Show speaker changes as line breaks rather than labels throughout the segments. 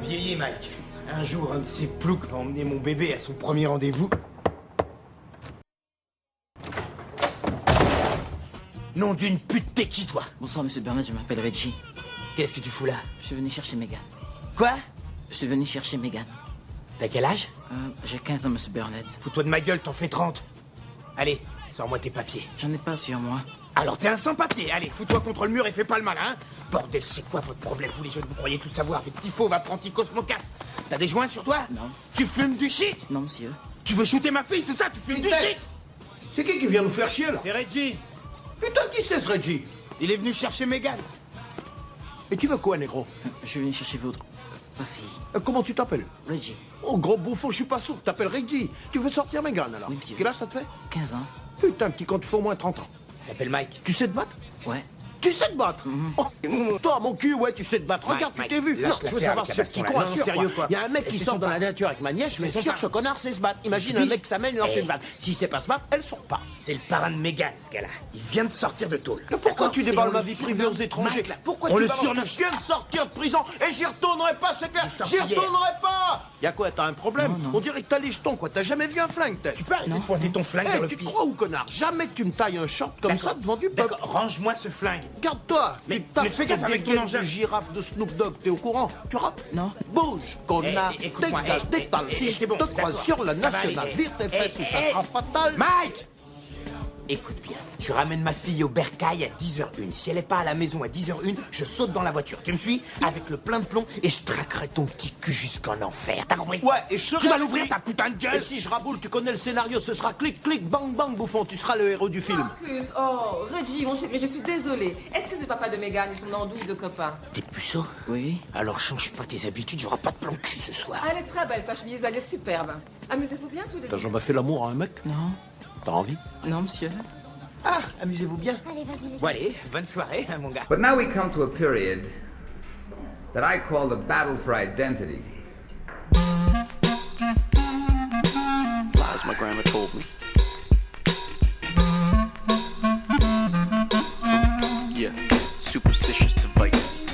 vieilli, Mike. Un jour, un de ces ploucs va emmener mon bébé à son premier rendez-vous. Nom d'une pute, t'es qui, toi?
Bonsoir, monsieur Burnett, je m'appelle Reggie.
Qu'est-ce que tu fous là?
Je suis venu chercher Megan.
Quoi?
Je suis venu chercher Megan.
T'as quel âge?
J'ai 15 ans, monsieur Burnett.
Fous-toi de ma gueule, t'en fais 30. Allez, sors-moi tes papiers.
J'en ai pas sur moi.
Alors t'es un sans-papier. Allez, fous-toi contre le mur et fais pas le malin, hein? Bordel, c'est quoi votre problème, vous les jeunes? Vous croyez tout savoir, des petits fauves apprentis cosmocats. T'as des joints sur toi?
Non.
Tu fumes du shit?
Non, monsieur.
Tu veux shooter ma fille, c'est ça? Tu fumes du shit?
C'est qui vient nous faire chier, là?
C'est Reggie.
Putain, qui c'est, ce Reggie?
Il est venu chercher Megan.
Et tu veux quoi, négro?
Je suis venu chercher sa fille.
Comment tu t'appelles?
Reggie.
Oh, gros bouffon, je suis pas sourd, t'appelles Reggie. Tu veux sortir Megan, alors?
Oui, monsieur.
Quel âge ça te fait?
15 ans.
Putain, petit con, tu fais au moins 30 ans.
Il s'appelle Mike.
Tu sais te battre?
Ouais.
Tu sais te battre? Oh, toi, mon cul, ouais, tu sais te battre.
Mike,
Regarde, tu
Mike,
t'es vu.
lâche
Non, je veux
l'affaire
savoir
avec
si
la
c'est ce qui
baston, là.
te
Non,
rassure,
sérieux,
quoi.
quoi.
Il y a un mec
Et
qui
c'est
sort
son
dans la
parent.
nature avec ma nièce, je
C'est
suis
son
sûr que ce
parent.
connard sait se battre. Imagine un mec qui s'amène, lance une balle. S'il sait pas se battre, elle sort pas.
C'est le parrain de Megan, ce gars-là. Il vient de sortir de tôle.
Mais pourquoi tu déballes ma vie
surnomme
privée aux étrangers?
Mike, là.
Pourquoi
On
tu
le
balances
surnomme.
que je viens de sortir de prison et j'y retournerai pas, c'est clair?
Il est sorti
J'y retournerai pas. Y'a quoi, t'as un problème?
Non, non.
On dirait que t'as les jetons, quoi. T'as jamais vu un flingue, t'es?
Tu peux arrêter de pointer ton flingue vers le
tu te
petit.
crois ou, connard? Jamais que tu me tailles un short comme ça devant du peuple.
D'accord, range-moi ce flingue.
Garde-toi.
Mais
Putain,
fais gaffe avec ton
dégaine
engin.
de girafe de Snoop Dogg, t'es au courant? Tu rappes?
Non.
Bouge, connard.
Écoute-moi,
Dégage, détale. Si je
c'est bon,
te crois
d'accord.
sur la
Ça va
nationale,
aller.
vire tes fesses ou ça
Eh,
sera fatal.
Mike! Écoute bien, tu ramènes ma fille au bercail à 10h01. Si elle est pas à la maison à 10h01, je saute dans la voiture. Tu me suis? Avec le plein de plomb et je traquerai ton petit cul jusqu'en enfer. T'as compris?
Ouais, et je
Tu vas l'ouvrir ta putain de gueule!
Et si je raboule, tu connais le scénario, ce sera clic, clic, bang, bang, bouffon. Tu seras le héros du film.
Marcus, oh, Reggie, mon chéri, je suis désolée. Est-ce que c'est papa de Megan et son andouille de copain?
T'es puceau?
Oui.
Alors change pas tes habitudes, y'aura pas de plan cul ce soir.
Elle est très belle, ta chemise, elle est superbe. Amusez-vous bien tous les
T'as
deux.
jamais fait l'amour à un mec?
Non.
T'as envie?
Non, monsieur.
Ah, amusez-vous bien.
Bon allez, bonne soirée, hein, mon gars.
But now we come to a period that I call the battle for identity.
Lies my grandma told me. Yeah, superstitious devices.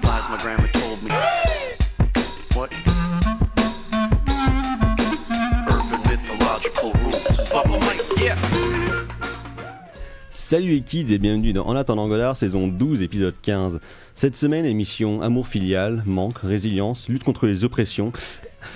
Lies my grandma told me. What? Urban mythological rules. Bubble mice, yeah.
Salut les kids et bienvenue dans En attendant Godard, saison 12, épisode 15. Cette semaine, émission amour filial, manque, résilience, lutte contre les oppressions,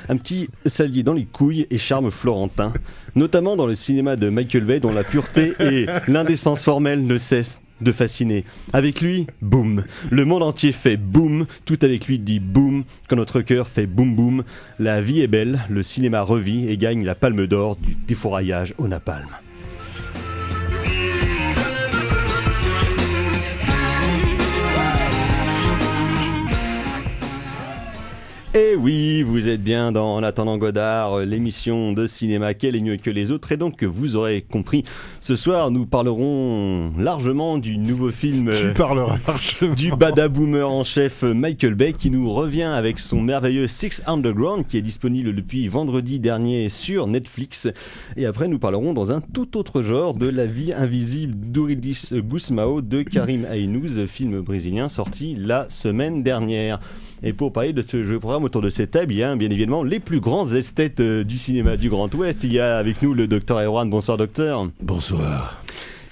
un petit salier dans les couilles et charme florentin, notamment dans le cinéma de Michael Bay dont la pureté et l'indécence formelle ne cessent de fasciner. Avec lui, boum. Le monde entier fait boum, tout avec lui dit boum, quand notre cœur fait boum boum. La vie est belle, le cinéma revit et gagne la palme d'or du défouraillage au napalm. Et oui, vous êtes bien dans En attendant Godard, l'émission de cinéma quelle est mieux que les autres. Et donc, vous aurez compris, ce soir, nous parlerons largement du nouveau film du badaboomer en chef Michael Bay, qui nous revient avec son merveilleux Six Underground, qui est disponible depuis vendredi dernier sur Netflix. Et après, nous parlerons dans un tout autre genre de La vie invisible d'Eurydice Gusmão de Karim Aïnouz, film brésilien sorti la semaine dernière. Et pour parler de ce jeu programme autour de cette table, il y a bien évidemment les plus grands esthètes du cinéma du Grand Ouest. Il y a avec nous le docteur Erwan. Bonsoir docteur.
Bonsoir.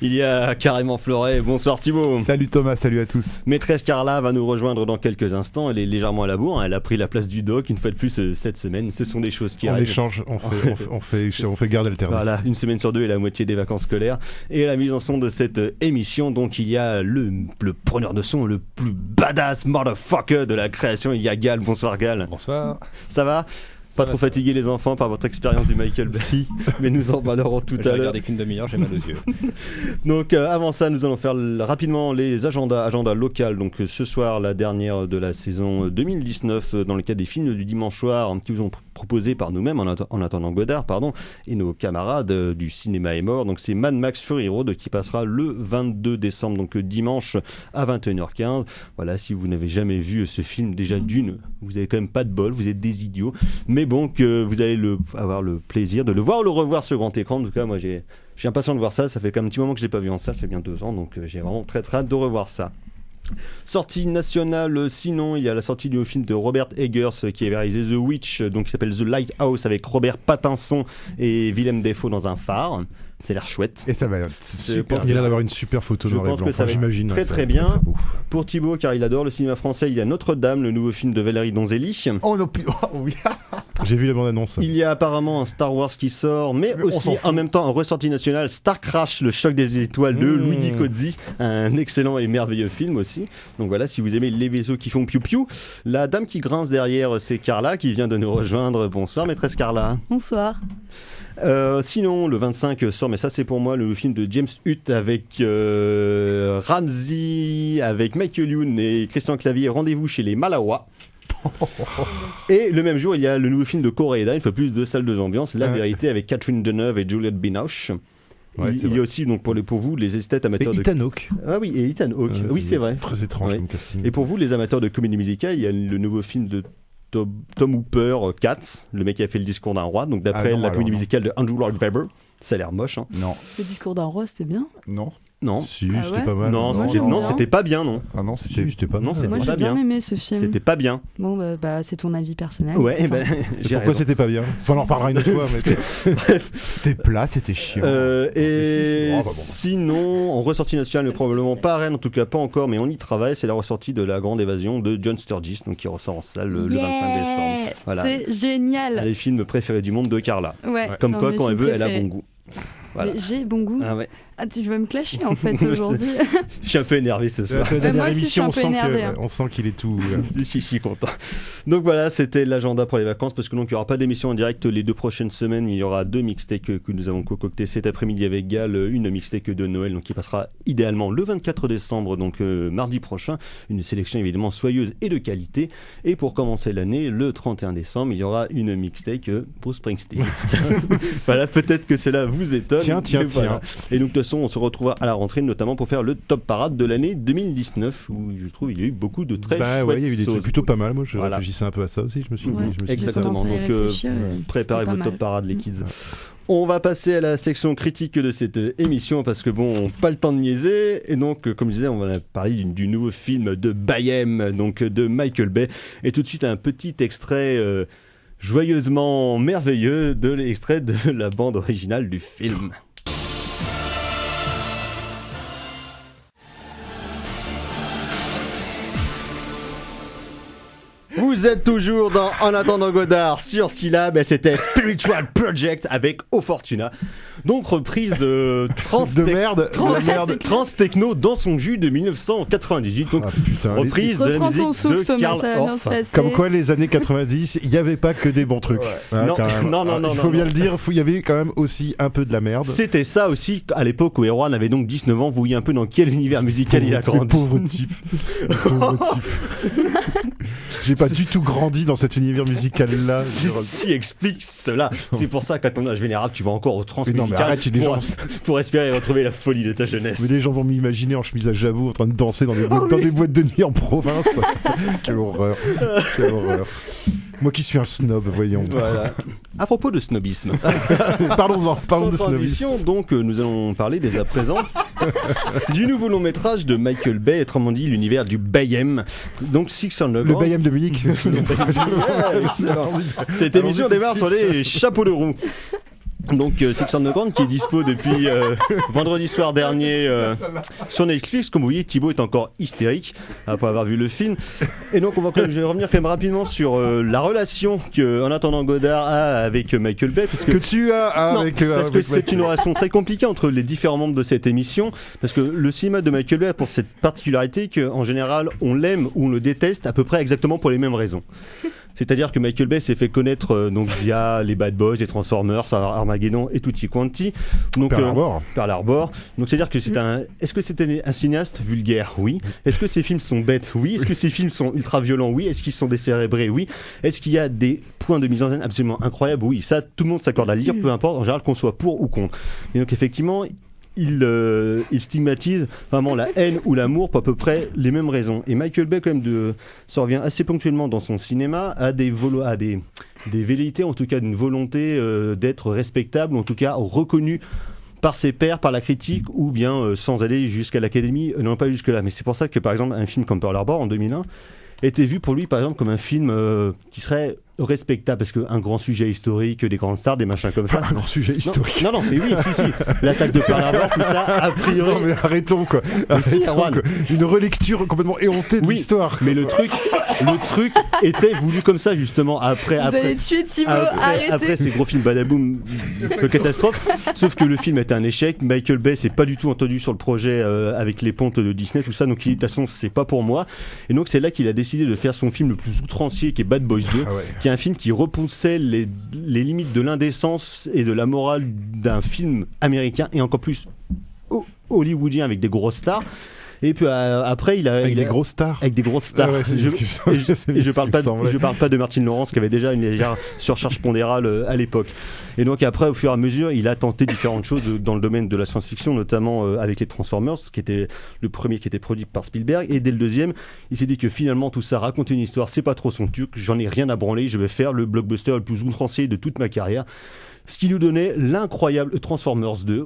Il y a carrément Fleuret. Bonsoir Thibaut.
Salut Thomas, salut à tous.
Maîtresse Carla va nous rejoindre dans quelques instants. Elle est légèrement à la bourre. Elle a pris la place du doc une fois de plus cette semaine. Ce sont des choses qui
On
arrivent.
échange, on fait garde alternée.
Voilà, une semaine sur deux et la moitié des vacances scolaires. Et à la mise en son de cette émission, donc il y a le preneur de son, le plus badass motherfucker de la création. Il y a Gal. Bonsoir Gal.
Bonsoir.
Ça va? Pas trop fatigué les enfants par votre expérience du Michael Bay. Si, mais nous en parlerons tout à l'heure.
J'ai regardé qu'une demi-heure, j'ai mal aux yeux.
Donc avant ça, nous allons faire rapidement les agendas locaux. Donc ce soir, la dernière de la saison 2019 dans le cadre des films du dimanche soir qui vous ont proposé par nous-mêmes en attendant Godard, et nos camarades du cinéma est mort. Donc c'est Mad Max Fury Road qui passera le 22 décembre, donc dimanche à 21h15. Voilà, si vous n'avez jamais vu ce film, déjà d'une, vous avez quand même pas de bol, vous êtes des idiots. Mais bon, que vous allez avoir le plaisir de le voir ou le revoir sur grand écran. En tout cas, moi, je suis impatient de voir ça. Ça fait quand même un petit moment que je l'ai pas vu en salle, ça fait bien 2 ans, donc j'ai vraiment très très hâte de revoir ça. Sortie nationale, sinon, il y a la sortie du film de Robert Eggers qui avait réalisé The Witch, donc qui s'appelle The Lighthouse, avec Robert Pattinson et Willem Dafoe dans un phare. Ça a l'air chouette.
Et ça va être super. Il a l'air d'avoir une super photo
Je
noir et
pense
blanc.
que ça va être
J'imagine.
très très bien. Pour Thibaut, car il adore le cinéma français, il y a Notre-Dame, le nouveau film de Valérie Donzelli.
Oh non, oui. J'ai vu la bande-annonce.
Il y a apparemment un Star Wars qui sort, mais aussi en même temps en ressortie nationale, Star Crash, le choc des étoiles de Luigi Cozzi, un excellent et merveilleux film aussi. Donc voilà, si vous aimez les vaisseaux qui font piou-piou. La dame qui grince derrière, c'est Carla qui vient de nous rejoindre. Bonsoir maîtresse Carla.
Bonsoir.
Sinon, le 25 sort, mais ça c'est pour moi, le film de James Hutt avec Ramsey, avec Michael Youn et Christian Clavier, Rendez-vous chez les Malawa. Et le même jour, il y a le nouveau film de Koreeda, une fois plus de salle de ambiance, La Vérité, avec Catherine Deneuve et Juliette Binoche. Ouais, il y a aussi donc pour vous les esthètes amateurs
et Ethan Hawke.
Ah oui, et Ethan Hawke. Oui, c'est vrai.
Très étrange comme casting.
Et pour vous les amateurs de comédie musicale, il y a le nouveau film de Tom Hooper, Cats, le mec qui a fait le discours d'un roi, donc d'après la comédie musicale de Andrew Lloyd Webber. Ça a l'air moche, hein.
Non.
Le discours d'un roi, c'était bien.
Non.
Si, c'était pas mal.
Non, c'était pas bien, non.
Ah non, c'était pas mal.
Non, c'était
Moi, j'ai bien aimé ce film.
C'était pas bien.
Bon, bah c'est ton avis personnel.
Ouais,
pourquoi raison. C'était pas bien. On en reparlera une autre fois. Mais c'était plat, c'était chiant.
Sinon, en ressortie nationale, mais probablement pas à Rennes, en tout cas pas encore, mais on y travaille. C'est la ressortie de La Grande Évasion de John Sturges, donc qui ressort en salle le 25 décembre. Voilà.
C'est génial.
Les films préférés du monde de Carla.
Ouais.
Comme quoi, quand elle veut, elle a bon goût. Voilà.
J'ai bon goût.
Ah ouais.
Ah, tu veux me clasher en fait aujourd'hui.
Je suis un peu énervé ce soir.
La dernière émission,
énervé,
on sent qu'il est tout.
Je suis content. Donc voilà, c'était l'agenda pour les vacances, parce que donc il n'y aura pas d'émission en direct les 2 prochaines semaines. Il y aura 2 mixtapes que nous avons concoctés cet après-midi avec Gal, une mixtape de Noël, donc qui passera idéalement le 24 décembre, donc mardi prochain. Une sélection évidemment soyeuse et de qualité. Et pour commencer l'année, le 31 décembre, il y aura une mixtape pour Springsteen. Voilà, peut-être que cela vous étonne.
Tiens.
Voilà. Et donc de toute façon, on se retrouvera à la rentrée, notamment pour faire le top parade de l'année 2019, où je trouve il y a eu beaucoup de très chouettes
il y a eu des trucs plutôt pas mal. Moi, je
voilà.
réfléchissais un peu à ça aussi. Je me suis dit,
exactement. Donc préparez vos top parades, les kids. On va passer à la section critique de cette émission, parce que bon, pas le temps de niaiser. Et donc, comme je disais, on va parler du nouveau film de Bayhem, donc de Michael Bay. Et tout de suite, un petit extrait joyeusement merveilleux de l'extrait de la bande originale du film. Vous êtes toujours dans En attendant Godard sur Syllab, et c'était Spiritual Project avec O Fortuna. Donc reprise trans techno dans son jus de 1998. Donc reprise de la musique de Karl Orff.
Comme quoi les années 90, il n'y avait pas que des bons trucs.
Non,
il faut bien le dire, il y avait quand même aussi un peu de la merde.
C'était ça aussi à l'époque où Erwan avait donc 19 ans. Vous voyez un peu dans quel univers musical il a grandi.
Pauvre type. J'ai pas du tout grandi dans cet univers musical-là.
Si explique cela. C'est pour ça qu'à ton âge vénérable, tu vas encore au trans musical pour espérer retrouver la folie de ta jeunesse.
Mais les gens vont m'imaginer en chemise à jabot en train de danser dans des boîtes de nuit en province. Quelle horreur. Moi qui suis un snob, voyons.
Voilà. À propos de snobisme.
Parlons de snobisme.
Donc, nous allons parler dès à présent du nouveau long métrage de Michael Bay, autrement dit l'univers du Bayhem. Donc, Six Underground.
Le Bayhem de Munich.
Cette émission démarre sur les chapeaux de roue. Donc Six Underground qui est dispo depuis vendredi soir dernier sur Netflix. Comme vous voyez, Thibaut est encore hystérique après avoir vu le film. Et donc je vais revenir quand même rapidement sur la relation que En attendant Godard a avec Michael Bay, parce que c'est une relation très compliquée entre les différents membres de cette émission, parce que le cinéma de Michael Bay a pour cette particularité qu'en général on l'aime ou on le déteste à peu près exactement pour les mêmes raisons. C'est-à-dire que Michael Bay s'est fait connaître donc via les Bad Boys, les Transformers, Armageddon et tutti quanti. Donc Pearl Harbor. Donc c'est-à-dire que est-ce que c'était un cinéaste vulgaire? Oui. Est-ce que ses films sont bêtes? Oui. Est-ce que ses films sont ultra violents? Oui. Est-ce qu'ils sont décérébrés? Oui. Est-ce qu'il y a des points de mise en scène absolument incroyables? Oui. Ça, tout le monde s'accorde à le dire, peu importe en général qu'on soit pour ou contre. Et donc effectivement, il stigmatise vraiment la haine ou l'amour pour à peu près les mêmes raisons. Et Michael Bay, quand même, ça revient assez ponctuellement dans son cinéma, à des velléités, en tout cas d'une volonté d'être respectable, en tout cas reconnu par ses pairs, par la critique, ou bien sans aller jusqu'à l'Académie, non pas jusque-là. Mais c'est pour ça que, par exemple, un film comme Pearl Harbor, en 2001, était vu pour lui, par exemple, comme un film qui serait respectable, parce qu'un grand sujet historique, des grandes stars, des machins comme ça.
Un grand sujet historique.
Non, mais oui, si. L'attaque de Pearl Harbor, tout ça, a priori.
Non, mais arrêtons, quoi. Une relecture complètement éhontée de l'histoire.
Mais le truc était voulu comme ça, justement,
Vous allez tuer Thibaut, arrêtez.
Après ces gros films badaboum de catastrophe. Sauf que le film était un échec. Michael Bay s'est pas du tout entendu sur le projet avec les pontes de Disney, tout ça. Donc, de toute façon, c'est pas pour moi. Et donc, c'est là qu'il a décidé de faire son film le plus outrancier, qui est Bad Boys 2. Qui est un film qui repoussait les limites de l'indécence et de la morale d'un film américain, et encore plus hollywoodien avec des grosses stars. Et puis après,
des grosses stars.
Avec des grosses stars.
Ah ouais,
je parle pas de Martin Lawrence qui avait déjà une légère surcharge pondérale à l'époque. Et donc après, au fur et à mesure, il a tenté différentes choses dans le domaine de la science-fiction, notamment avec les Transformers, qui était le premier qui était produit par Spielberg. Et dès le deuxième, il s'est dit que finalement tout ça, raconter une histoire, c'est pas trop son truc. J'en ai rien à branler. Je vais faire le blockbuster le plus outrancier de toute ma carrière. Ce qui lui donnait l'incroyable Transformers 2,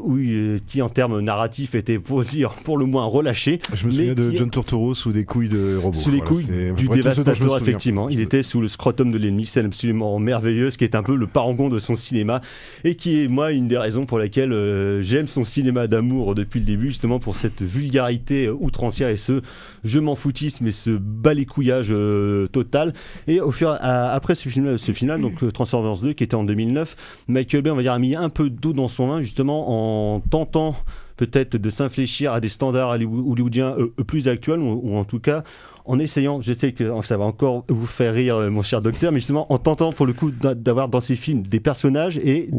qui en termes narratifs était pour le moins relâché.
Je me souviens de John Turturro sous des couilles de robots.
Sous les couilles du dévastateur, effectivement. Il était sous le scrotum de l'ennemi, scène absolument merveilleuse, qui est un peu le parangon de son cinéma, et qui est, moi, une des raisons pour laquelle j'aime son cinéma d'amour depuis le début, justement pour cette vulgarité outrancière et ce je m'en foutisme et ce balécouillage total. Et après ce final, donc Transformers 2, qui était en 2009, Michael Bay, on va dire, a mis un peu d'eau dans son vin, justement, en tentant peut-être de s'infléchir à des standards hollywoodiens plus actuels, ou en tout cas en essayant, je sais que ça va encore vous faire rire, mon cher docteur, mais justement en tentant pour le coup d'avoir dans ces films des personnages et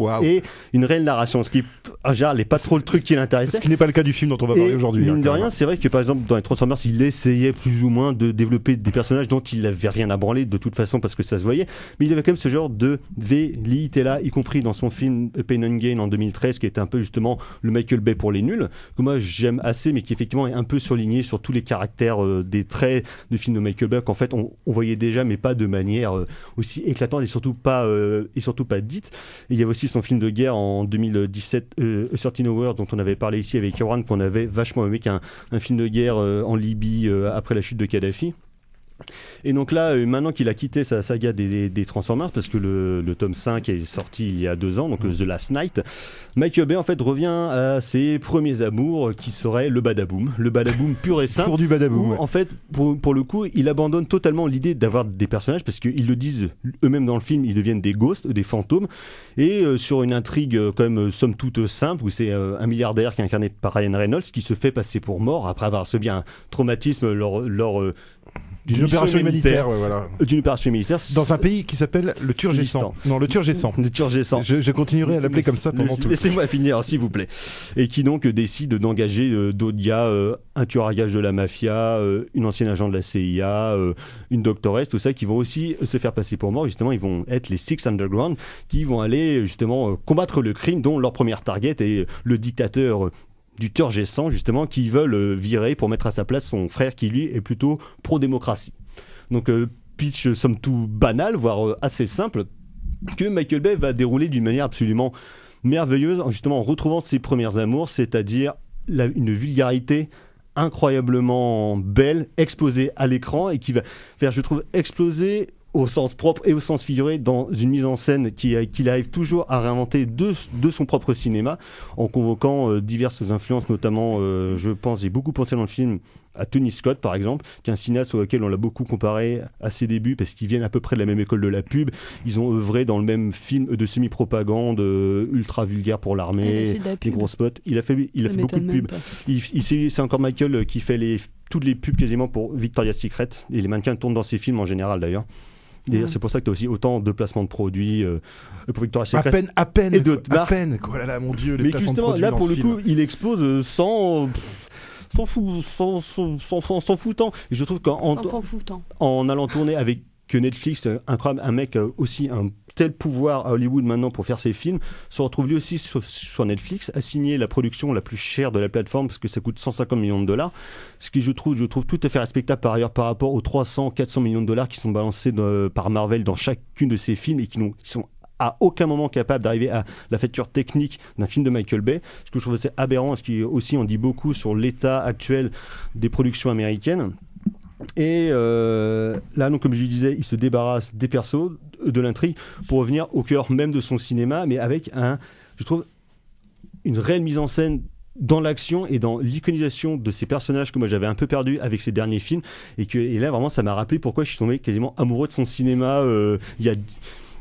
une réelle narration, ce qui en général n'est pas trop le truc qui l'intéressait.
Ce qui n'est pas le cas du film dont on va parler aujourd'hui.
Mine de rien, c'est vrai que par exemple dans les Transformers, il essayait plus ou moins de développer des personnages dont il n'avait rien à branler de toute façon parce que ça se voyait, mais il avait quand même ce genre de velléité là, y compris dans son film Pain and Gain en 2013, qui était un peu justement le Michael Bay pour les nuls, que moi j'aime assez, mais qui effectivement est un peu surligné sur tous les caractères des traits de films de Michael Bay qu'en fait on voyait déjà, mais pas de manière aussi éclatante et surtout pas dite. Et il y avait aussi son film de guerre en 2017, 13 Hours, dont on avait parlé ici avec Yoran, qu'on avait vachement aimé, qui est un film de guerre en Libye après la chute de Kadhafi. Et donc là, maintenant qu'il a quitté sa saga des Transformers, parce que le tome 5 est sorti il y a 2 ans, donc The Last Night, Michael Bay en fait revient à ses premiers amours, qui serait le badaboom pur et simple.
Pour du badaboom.
En fait, pour le coup, il abandonne totalement l'idée d'avoir des personnages, parce qu'ils le disent eux-mêmes dans le film, ils deviennent des ghosts, des fantômes, et sur une intrigue quand même somme toute simple, où c'est un milliardaire qui est incarné par Ryan Reynolds, qui se fait passer pour mort après avoir subi un traumatisme lors d'une opération militaire. D'une opération militaire
dans un pays qui s'appelle le Turgestan. Non, le Turgestan.
Le Turgestan.
Je continuerai à l'appeler comme ça pendant tout.
Laissez-moi finir, s'il vous plaît. Et qui donc décide d'engager d'autres gars, un tueur à gages de la mafia, une ancienne agent de la CIA, une doctoresse, tout ça, qui vont aussi se faire passer pour mort. Justement, ils vont être les Six Underground, qui vont aller justement combattre le crime, dont leur première target est le dictateur du Turgestan, justement, qui veulent virer pour mettre à sa place son frère qui, lui, est plutôt pro-démocratie. Donc, pitch, somme toute banal, voire assez simple, que Michael Bay va dérouler d'une manière absolument merveilleuse, justement en retrouvant ses premières amours, c'est-à-dire une vulgarité incroyablement belle, exposée à l'écran, et qui va faire, je trouve, exploser au sens propre et au sens figuré, dans une mise en scène qu'il arrive toujours à réinventer de son propre cinéma, en convoquant diverses influences, notamment, je pense, j'ai beaucoup pensé dans le film à Tony Scott, par exemple, qui est un cinéaste auquel on l'a beaucoup comparé à ses débuts, parce qu'ils viennent à peu près de la même école de la pub. Ils ont œuvré dans le même film de semi-propagande ultra vulgaire pour l'armée, des gros spots. Il a fait beaucoup de pubs. C'est encore Michael qui fait toutes les pubs quasiment pour Victoria's Secret, et les mannequins tournent dans ses films en général d'ailleurs. D'ailleurs, c'est pour ça que tu as aussi autant de placements de produits pour Victoria's Secret.
À peine.
Et d'autres marques.
À peine. Oh là là, mon Dieu, les
mais
placements de produits.
Là, pour le
film.
coup, il expose s'en foutant. Et je trouve qu'en allant tourner avec Netflix, un mec aussi un tel pouvoir à Hollywood maintenant pour faire ses films, se retrouve lui aussi sur Netflix, a signé la production la plus chère de la plateforme, parce que ça coûte 150 millions de dollars, ce qui je trouve tout à fait respectable par ailleurs par rapport aux 300-400 millions de dollars qui sont balancés par Marvel dans chacune de ses films, et qui sont à aucun moment capable d'arriver à la facture technique d'un film de Michael Bay, ce que je trouve assez aberrant, ce qui aussi en dit beaucoup sur l'état actuel des productions américaines. Et là, donc, comme je le disais, il se débarrasse des persos, de l'intrigue, pour revenir au cœur même de son cinéma, mais avec je trouve, une réelle mise en scène dans l'action et dans l'iconisation de ces personnages que moi j'avais un peu perdu avec ces derniers films, et là vraiment ça m'a rappelé pourquoi je suis tombé quasiment amoureux de son cinéma il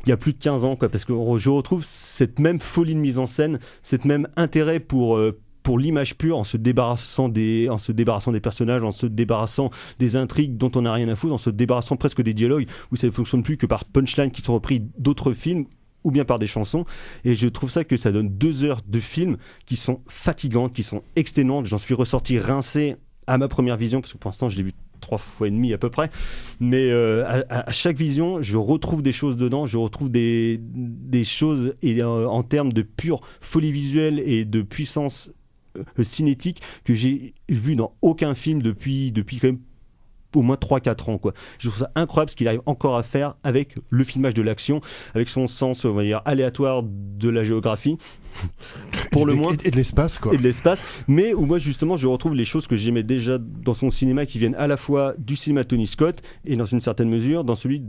y a plus de 15 ans, quoi, parce que je retrouve cette même folie de mise en scène, cette même intérêt pour l'image pure, en se débarrassant des personnages, en se débarrassant des intrigues dont on n'a rien à foutre, en se débarrassant presque des dialogues où ça ne fonctionne plus que par punchlines qui sont repris d'autres films ou bien par des chansons, et je trouve ça que ça donne 2 heures de film qui sont fatigantes, qui sont exténuantes. J'en suis ressorti rincé à ma première vision, parce que pour l'instant je l'ai vu 3 fois et demi à peu près, mais à chaque vision je retrouve des choses dedans, je retrouve des choses en termes de pure folie visuelle et de puissance cinétique que j'ai vu dans aucun film depuis quand même au moins 3-4 ans, quoi. Je trouve ça incroyable ce qu'il arrive encore à faire avec le filmage de l'action, avec son sens, on va dire, aléatoire de la géographie, pour le moins.
Et de l'espace, quoi.
Et de l'espace, mais où moi, justement, je retrouve les choses que j'aimais déjà dans son cinéma, qui viennent à la fois du cinéma Tony Scott, et dans une certaine mesure, dans celui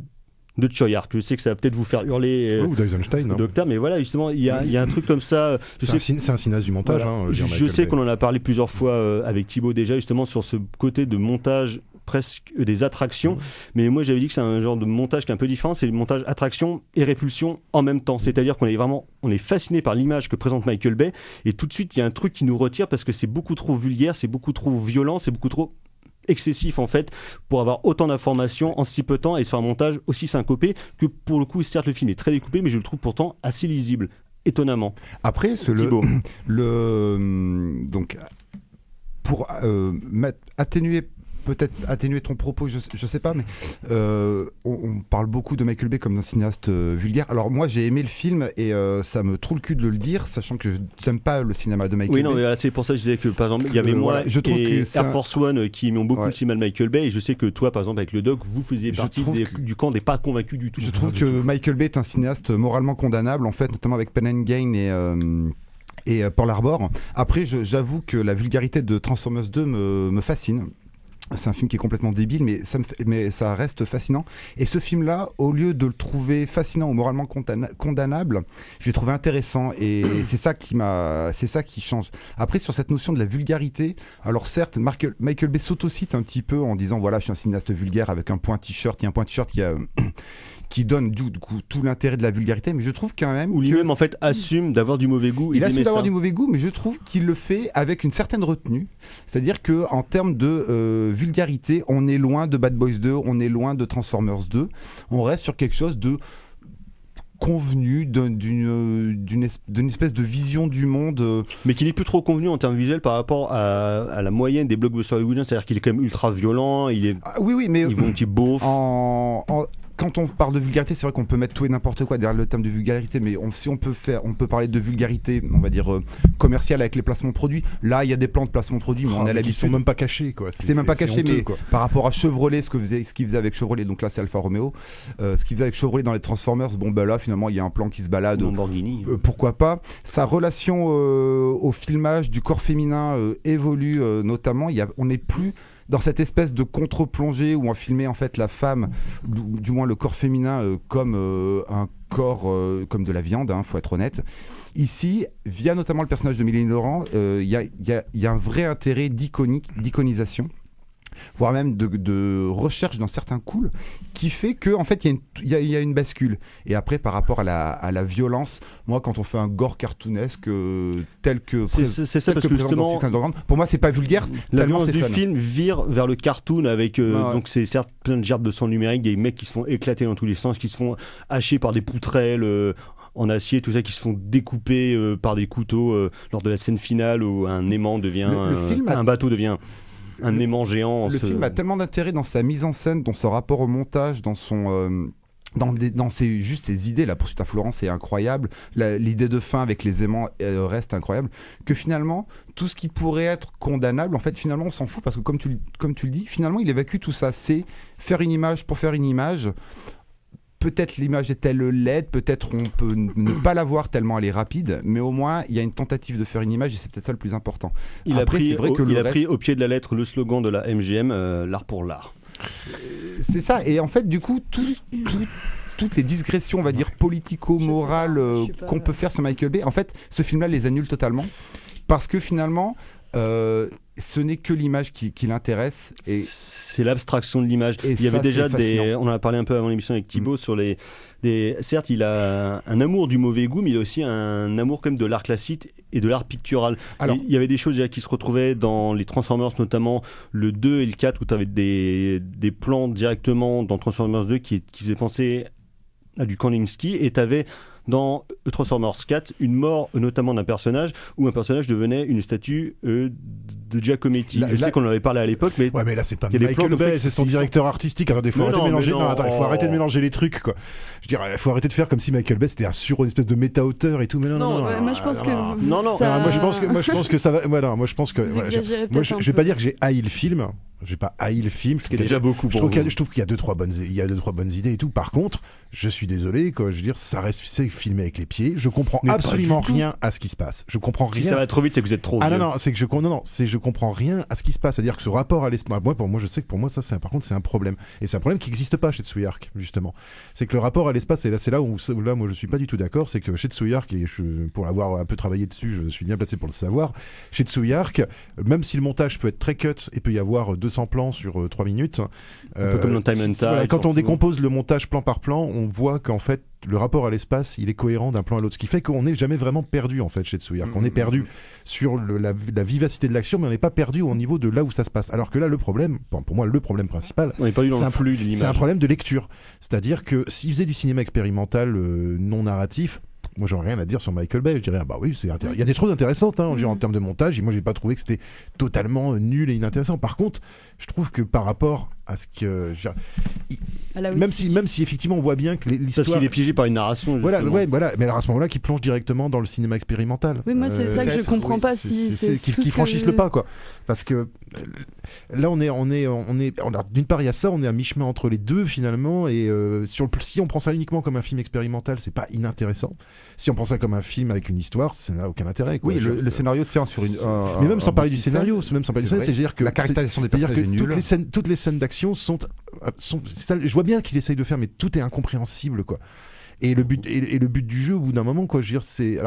de Choi Ark. Je sais que ça va peut-être vous faire hurler
ou d'Eisenstein,
Docteur, mais voilà, justement, il y a un truc comme ça.
C'est un cinéaste du montage.
Voilà.
Hein,
je sais qu'on en a parlé plusieurs fois avec Thibaut déjà, justement, sur ce côté de montage presque des attractions, mais moi j'avais dit que c'est un genre de montage qui est un peu différent, c'est le montage attraction et répulsion en même temps, c'est-à-dire qu'on est fasciné par l'image que présente Michael Bay, et tout de suite il y a un truc qui nous retire parce que c'est beaucoup trop vulgaire, c'est beaucoup trop violent, c'est beaucoup trop excessif en fait pour avoir autant d'informations en si peu de temps et se faire un montage aussi syncopé que, pour le coup, certes le film est très découpé, mais je le trouve pourtant assez lisible, étonnamment.
Après donc pour atténuer ton propos, je sais pas, mais on parle beaucoup de Michael Bay comme d'un cinéaste vulgaire. Alors moi j'ai aimé le film et ça me trouve le cul de le dire, sachant que j'aime pas le cinéma de Michael Bay.
Oui, non, mais là, c'est pour ça que je disais que par exemple il y avait moi et Air Force One qui aiment beaucoup le cinéma de Michael Bay, et je sais que toi par exemple avec le doc vous faisiez partie du camp des pas convaincus du tout.
Je trouve que Michael Bay est un cinéaste moralement condamnable en fait, notamment avec Pen and Gain et Pearl Harbor. Après j'avoue que la vulgarité de Transformers 2 me fascine. C'est un film qui est complètement débile, mais ça reste fascinant. Et ce film-là, au lieu de le trouver fascinant ou moralement condamnable, je l'ai trouvé intéressant. Et c'est ça qui change. Après, sur cette notion de la vulgarité, alors certes, Michael Bay s'autocite un petit peu en disant voilà, je suis un cinéaste vulgaire avec un point t-shirt. Il y a un point t-shirt qui donne du coup tout l'intérêt de la vulgarité, mais je trouve quand même
ou lui-même en fait assume d'avoir du mauvais goût.
Il assume d'avoir du mauvais goût, mais je trouve qu'il le fait avec une certaine retenue. C'est-à-dire que en termes de vulgarité, on est loin de Bad Boys 2, on est loin de Transformers 2. On reste sur quelque chose de convenu, d'une espèce de vision du monde.
Mais qui n'est plus trop convenu en termes visuels par rapport à la moyenne des blockbusters hollywoodiens, c'est-à-dire qu'il est quand même ultra violent, ils vont un petit beauf.
Quand on parle de vulgarité, c'est vrai qu'on peut mettre tout et n'importe quoi derrière le terme de vulgarité, mais si on peut parler de vulgarité, on va dire commerciale avec les placements de produits. Là, il y a des plans de placement de produits, mais on a l'habitude.
Ils sont même pas cachés, quoi.
C'est même pas caché,
honteux,
mais
quoi.
par rapport à Chevrolet, ce qu'ils faisaient avec Chevrolet, donc là c'est Alfa Romeo, ce qu'ils faisaient avec Chevrolet dans les Transformers, là finalement il y a un plan qui se balade.
Lamborghini.
Pourquoi pas. Sa relation au filmage du corps féminin évolue notamment. On n'est plus dans cette espèce de contre-plongée où on filmait en fait la femme, du moins le corps féminin, comme un corps, comme de la viande, faut être honnête. Ici, via notamment le personnage de Mélanie Laurent, il y a un vrai intérêt d'iconisation, voire même de recherche dans certains coups, qui fait que en fait il y a une bascule. Et après, par rapport à la violence, moi quand on fait un gore cartoonesque tel que
c'est ça, parce que justement
pour moi c'est pas vulgaire.
La violence du film vire vers le cartoon avec donc c'est certes plein de gerbes de sang numérique, des mecs qui se font éclater dans tous les sens, qui se font hacher par des poutrelles en acier, tout ça, qui se font découper par des couteaux lors de la scène finale où un aimant devient un bateau devient un aimant géant.
Le film a tellement d'intérêt dans sa mise en scène, dans son rapport au montage, dans son dans ses idées. La poursuite à Florence est incroyable, l'idée de fin avec les aimants reste incroyable, que finalement tout ce qui pourrait être condamnable, en fait finalement on s'en fout, parce que comme tu le dis, finalement il évacue tout ça. C'est faire une image pour faire une image, peut-être l'image est-elle laide, peut-être on peut ne pas la voir tellement elle est rapide, mais au moins il y a une tentative de faire une image et c'est peut-être ça le plus important.
Il a pris au pied de la lettre le slogan de la MGM, l'art pour l'art.
C'est ça, et en fait du coup toutes les digressions, on va dire, politico-morales qu'on peut faire sur Michael Bay, en fait, ce film-là les annule totalement, parce que finalement, ce n'est que l'image qui l'intéresse. Et
c'est l'abstraction de l'image. Il y avait déjà on en a parlé un peu avant l'émission avec Thibaut sur certes, il a un amour du mauvais goût, mais il a aussi un amour quand même de l'art classique et de l'art pictural. Alors, il y avait des choses déjà qui se retrouvaient dans les Transformers, notamment le 2 et le 4, où tu avais des plans directement dans Transformers 2 qui faisaient penser à du Kandinsky, et tu avais dans Transformers 4 une mort notamment d'un personnage où un personnage devenait une statue de Giacometti. Je sais qu'on en avait parlé à l'époque, mais
ouais, mais là c'est pas Michael Bay, c'est son directeur artistique. Alors des fois, il faut arrêter de mélanger les trucs, quoi. Je dirais, il faut arrêter de faire comme si Michael Bay c'était une espèce de méta-auteur et tout. Mais non.
Moi je pense que
moi je pense que ça va. Voilà, moi je pense que. Je vais pas dire que j'ai haï le film. J'ai pas haï le film.
C'est déjà beaucoup.
Je trouve qu'il y a deux trois bonnes idées et tout. Par contre, je suis désolé, quoi. Je veux dire, c'est filmé avec les pieds. Je comprends absolument rien à ce qui se passe. Je comprends rien.
Si ça va trop vite, c'est que vous êtes trop vieux.
C'est que je comprends rien à ce qui se passe. C'est-à-dire que ce rapport à l'espace, moi, je sais que pour moi, ça, par contre, c'est un problème. Et c'est un problème qui n'existe pas chez Tsuyark, justement. C'est que le rapport à l'espace, et là, c'est là où moi, je suis pas du tout d'accord. C'est que chez Tsuyark, et pour avoir un peu travaillé dessus, je suis bien placé pour le savoir. Chez Tsuyark, même si le montage peut être très cut et peut y avoir 200 plans sur 3 minutes.
Un peu comme dans Time and Tide.
Quand on décompose le montage plan par plan, on voit qu'en fait, le rapport à l'espace, il est cohérent d'un plan à l'autre. Ce qui fait qu'on n'est jamais vraiment perdu, en fait, chez Tsuyark. On est perdu sur la vivacité de l'action, mais on n'est pas perdu au niveau de là où ça se passe. Alors que là, le problème, pour moi, le problème principal, c'est un problème de lecture. C'est-à-dire que s'il faisait du cinéma expérimental non narratif, moi j'aurais rien à dire sur Michael Bay, je dirais bah oui, il y a des choses intéressantes en termes de montage, et moi j'ai pas trouvé que c'était totalement nul et inintéressant. Par contre, je trouve que par rapport à ce que même si effectivement on voit bien que l'histoire,
parce qu'il est piégé par une narration,
voilà, mais alors à ce moment-là qui plonge directement dans le cinéma expérimental.
Oui, moi c'est ça que je comprends pas,
qui franchissent le pas, quoi, parce que là on est d'une part il y a ça, on est à mi-chemin entre les deux finalement, et si on prend ça uniquement comme un film expérimental, c'est pas inintéressant. Si on prend ça comme un film avec une histoire, ça n'a aucun intérêt, quoi.
Oui, le scénario tient sur une.
Mais même sans parler du scénario, c'est-à-dire que
la caractérisation des personnages est nulle.
Toutes les scènes d'action sont je vois bien qu'il essaye de faire, mais tout est incompréhensible, quoi. Et le but du jeu, au bout d'un moment, quoi, je veux dire, c'est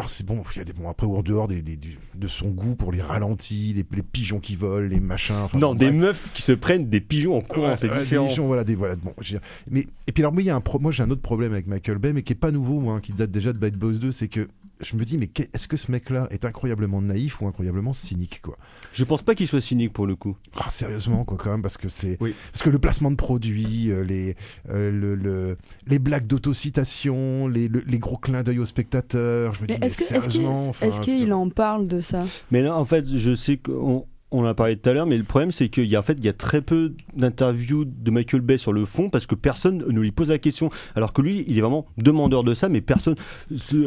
c'est bon, il y a après en dehors de son goût pour les ralentis, les pigeons qui volent, les machins.
Des meufs qui se prennent des pigeons en courant, c'est différent.
Des pigeons, bon, je veux dire, mais et puis alors moi j'ai un autre problème avec Michael Bay, mais qui est pas nouveau, qui date déjà de Bad Boys 2, c'est que je me dis, mais est-ce que ce mec-là est incroyablement naïf ou incroyablement cynique, quoi?
Je pense pas qu'il soit cynique pour le coup.
Ah, sérieusement, quoi, quand même, parce que parce que le placement de produits, les blagues d'autocitation, les gros clins d'œil aux spectateurs, je me dis, mais sérieusement,
est-ce qu'il en parle de ça?
Mais là, en fait, je sais qu'on en a parlé tout à l'heure, mais le problème c'est qu'il y a très peu d'interviews de Michael Bay sur le fond, parce que personne ne lui pose la question, alors que lui il est vraiment demandeur de ça, mais personne.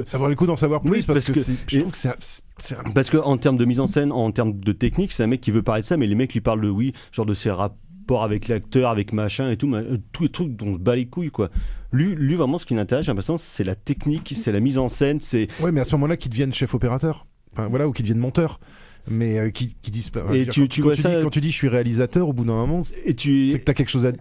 Ça vaut le coup d'en savoir plus, parce que je trouve que
parce que en termes de mise en scène, en termes de technique, c'est un mec qui veut parler de ça, mais les mecs lui parlent de ses rapports avec l'acteur, avec machin et tout, tous les trucs dont on se bat les couilles, quoi. Lui vraiment, ce qui l'intéresse, j'ai l'impression, c'est la technique, c'est la mise en scène, c'est.
Ouais, mais à ce moment-là, qu'il devienne chef opérateur, ou qu'il devienne monteur. Mais qui disparaît.
Et
quand tu dis je suis réalisateur, au bout d'un moment, c'est que t'as quelque chose à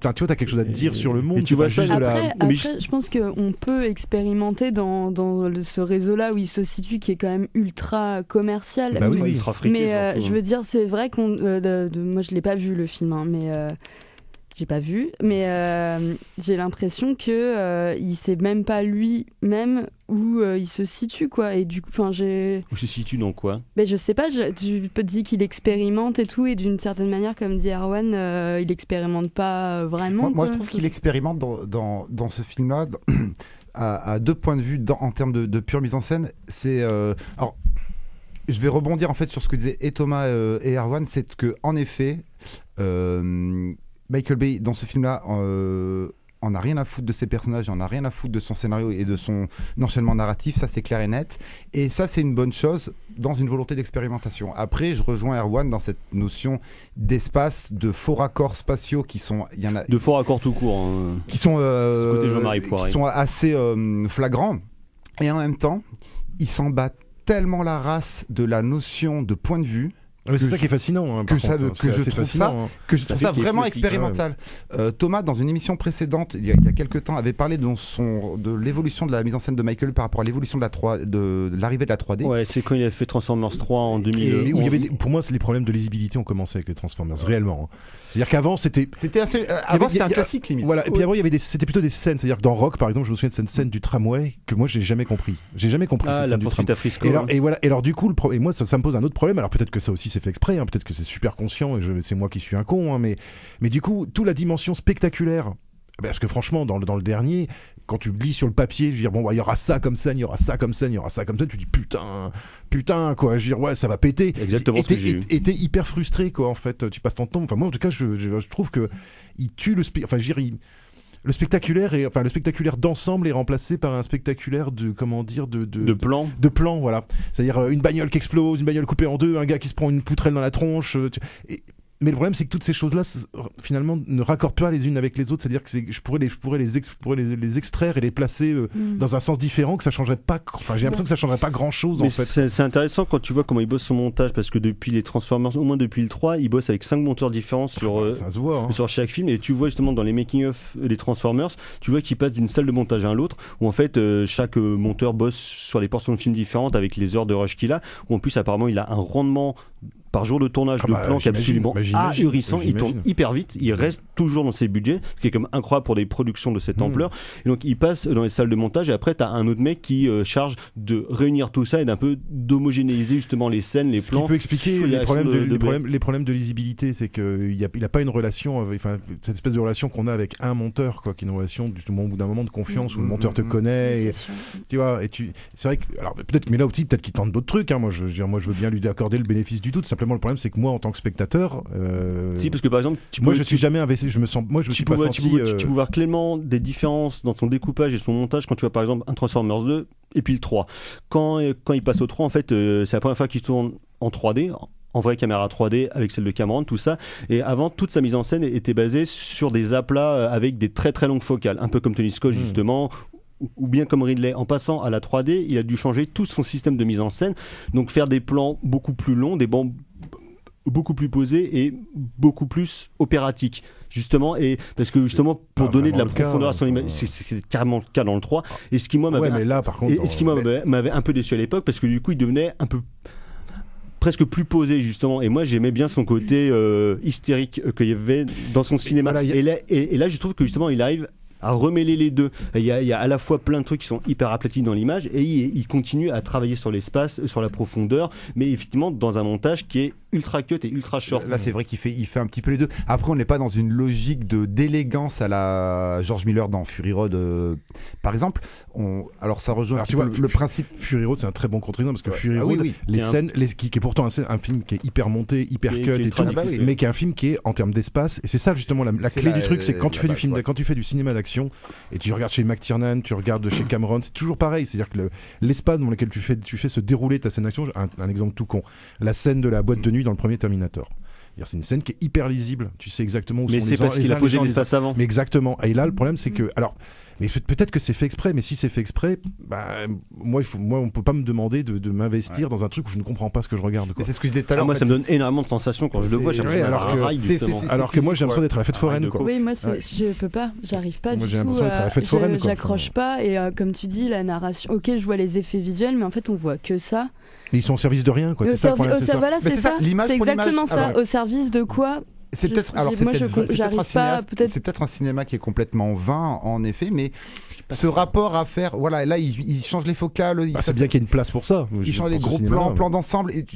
dire sur le monde.
Et tu vois ça.
Après, je pense qu'on peut expérimenter dans ce réseau-là où il se situe, qui est quand même ultra commercial.
Bah oui.
Ultra friqué,
mais je veux dire, c'est vrai qu'on. Moi, je l'ai pas vu le film, mais. J'ai pas vu, mais j'ai l'impression que il sait même pas lui-même où il se situe, quoi. Et du coup,
où se situe dans quoi?
Ben je sais pas. Tu peux te dire qu'il expérimente et tout, et d'une certaine manière, comme dit Erwan, il expérimente pas vraiment.
Moi je trouve qu'il expérimente dans ce film-là à deux points de vue en termes de pure mise en scène. C'est alors je vais rebondir en fait sur ce que disaient et Thomas et Erwan, c'est que en effet. Michael Bay, dans ce film-là, on n'a rien à foutre de ses personnages, on n'a rien à foutre de son scénario et de son enchaînement narratif, ça c'est clair et net. Et ça c'est une bonne chose dans une volonté d'expérimentation. Après, je rejoins Erwan dans cette notion d'espace, de faux raccords spatiaux qui sont... Il y en a,
de faux raccords tout court.
Qui sont,
qui
sont assez flagrants. Et en même temps, ils s'en battent tellement la race de la notion de point de vue.
C'est ça qui est fascinant.
Que je trouve ça vraiment expérimental. Thomas, dans une émission précédente, il y a quelques temps, avait parlé de l'évolution de la mise en scène de Michael par rapport à l'évolution de l'arrivée de la 3D.
Ouais, c'est quand il a fait Transformers 3 en 2000.
Pour moi, les problèmes de lisibilité ont commencé avec les Transformers, réellement. C'est-à-dire qu'avant, c'était
un classique limite.
Voilà. Et puis avant, c'était plutôt des scènes. C'est-à-dire que dans Rock, par exemple, je me souviens de cette scène du tramway que moi, j'ai jamais compris. J'ai jamais compris cette scène du tramway.
À Frisco.
Et alors, du coup, et moi, ça me pose un autre problème. Alors peut-être que ça aussi c'est fait exprès, peut-être que c'est super conscient et c'est moi qui suis un con, mais du coup, toute la dimension spectaculaire. Parce que franchement, dans le dernier, quand tu lis sur le papier, je veux dire, bon, il y aura ça comme scène, il y aura ça comme scène, il y aura ça comme scène, tu dis putain, quoi, je veux dire, ouais, ça va péter.
Exactement ce que j'ai eu.
Et t'es hyper frustré, quoi, en fait, tu passes ton temps. Enfin, moi, en tout cas, je trouve que il tue le le spectaculaire le spectaculaire d'ensemble est remplacé par un spectaculaire de plan, voilà. C'est-à-dire une bagnole qui explose, une bagnole coupée en deux, un gars qui se prend une poutrelle dans la tronche. Mais le problème, c'est que toutes ces choses-là, finalement, ne raccordent pas les unes avec les autres. C'est-à-dire que je pourrais les extraire et les placer dans un sens différent, que ça changerait pas. Enfin, j'ai l'impression que ça changerait pas grand-chose, en fait.
C'est intéressant quand tu vois comment il bosse son montage, parce que depuis les Transformers, au moins depuis le 3, il bosse avec 5 monteurs différents sur chaque film. Et tu vois justement dans les making-of des Transformers, tu vois qu'il passe d'une salle de montage à l'autre, où en fait, chaque monteur bosse sur les portions de films différentes avec les heures de rush qu'il a, où en plus, apparemment, il a un rendement par jour de tournage de plan qui est absolument ahurissant. Il tourne hyper vite, il reste toujours dans ses budgets, ce qui est comme incroyable pour des productions de cette ampleur. Et donc il passe dans les salles de montage et après tu as un autre mec qui charge de réunir tout ça et d'un peu d'homogénéiser justement les scènes, les plans.
Ce qui peut expliquer les problèmes de lisibilité, c'est qu'il n'a pas une relation, cette espèce de relation qu'on a avec un monteur, quoi, qui est une relation justement au bout d'un moment de confiance où le monteur te connaît. Et, tu vois, c'est vrai que, alors peut-être, mais là aussi peut-être qu'il tente d'autres trucs. Moi je veux bien lui accorder le bénéfice du doute. Simplement, le problème, c'est que moi, en tant que spectateur,
si, parce que par exemple,
je suis jamais investi. Je me suis pas senti.
Tu peux voir clairement des différences dans son découpage et son montage quand tu vois par exemple un Transformers 2 et puis le 3. Quand il passe au 3, en fait, c'est la première fois qu'il tourne en 3D. En vraie caméra 3D avec celle de Cameron, tout ça. Et avant, toute sa mise en scène était basée sur des aplats avec des très très longues focales, un peu comme Tony Scott justement, ou bien comme Ridley. En passant à la 3D, il a dû changer tout son système de mise en scène, donc faire des plans beaucoup plus longs, des bancs beaucoup plus posés et beaucoup plus opératiques. Justement, et parce que justement pour donner de la profondeur à son image, c'est carrément le cas dans le 3. Et ce qui moi m'avait un peu déçu à l'époque, parce que du coup il devenait un peu presque plus posé justement, et moi j'aimais bien son côté hystérique qu'il y avait dans son cinéma. Voilà, et là je trouve que justement il arrive à remêler les deux. Il y a à la fois plein de trucs qui sont hyper aplatis dans l'image, et il continue à travailler sur l'espace, sur la profondeur, mais effectivement dans un montage qui est ultra cut et ultra short.
Là c'est vrai qu'il fait un petit peu les deux. Après on n'est pas dans une logique d'élégance à la George Miller dans Fury Road par exemple. Alors ça rejoint le principe.
Fury Road c'est un très bon contre-exemple, parce que Fury Road, les scènes qui est pourtant un film qui est hyper monté, hyper cut et tout, mais qui est un film qui est en termes d'espace, et c'est ça justement la clé du truc, c'est que quand tu fais du cinéma d'action et tu regardes chez McTiernan, tu regardes chez Cameron, c'est toujours pareil, c'est-à-dire que l'espace dans lequel tu fais se dérouler ta scène d'action, un exemple tout con, la scène de la boîte de nuit dans le premier Terminator. C'est une scène qui est hyper lisible, tu sais exactement où sont les gens.
Mais c'est parce qu'il a posé l'espace avant.
Mais exactement. Et là, le problème, c'est que, alors, mais peut-être que c'est fait exprès, mais si c'est fait exprès, moi, on peut pas me demander de m'investir dans un truc où je ne comprends pas ce que je regarde.
C'est ce que je disais tout à l'heure.
Moi, ça me donne énormément de sensations quand je le vois.
Alors que moi, j'ai l'impression d'être à la fête foraine.
Oui, moi, je peux pas, j'arrive pas du tout.
J'ai l'impression d'être à la fête foraine.
J'accroche pas, et comme tu dis, la narration. Ok, je vois les effets visuels, mais en fait, on voit que ça.
Et ils sont au service de rien, quoi. C'est ça le problème.
Voilà, c'est ça. C'est exactement ça. Au service de quoi?
C'est peut-être un cinéma qui est complètement vain, en effet, mais ce rapport à faire, voilà, là il change les focales.
C'est bien qu'il y ait une place pour ça.
Il change les gros plans d'ensemble. Et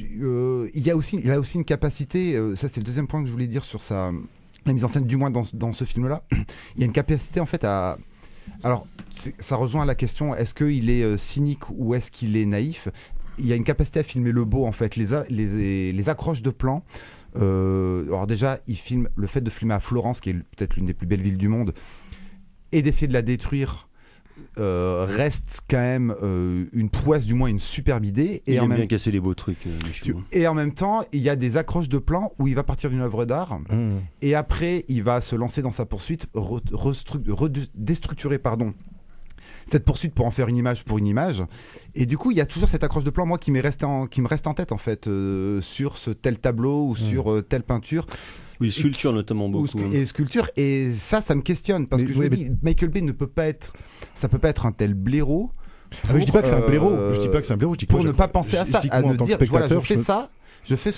il a aussi une capacité. Ça, c'est le deuxième point que je voulais dire sur la mise en scène, du moins dans ce film-là. Il y a une capacité en fait à. Alors, ça rejoint la question, est-ce qu'il est cynique ou est-ce qu'il est naïf? Il y a une capacité à filmer le beau, en fait, les accroches de plans. Alors déjà, il filme le fait de filmer à Florence, qui est peut-être l'une des plus belles villes du monde. et d'essayer de la détruire reste quand même une prouesse, du moins une superbe idée.
Et il aime bien casser les beaux trucs, Michou.
Et en même temps, il y a des accroches de plans où il va partir d'une œuvre d'art et après il va se lancer dans sa poursuite, déstructurer cette poursuite pour en faire une image pour une image. Et du coup, il y a toujours cette accroche de plan, moi, qui me reste en tête, en fait, sur ce tel tableau ou sur telle peinture.
Oui, sculpture notamment beaucoup.
Et sculpture, et ça me questionne, parce que je me dis, Michael Bay ça peut pas être un tel blaireau.
Je dis pas que c'est un blaireau, je dis pas que c'est un blaireau.
Pour ne pas penser à ça, à me dire, voilà, je fais ça, je fais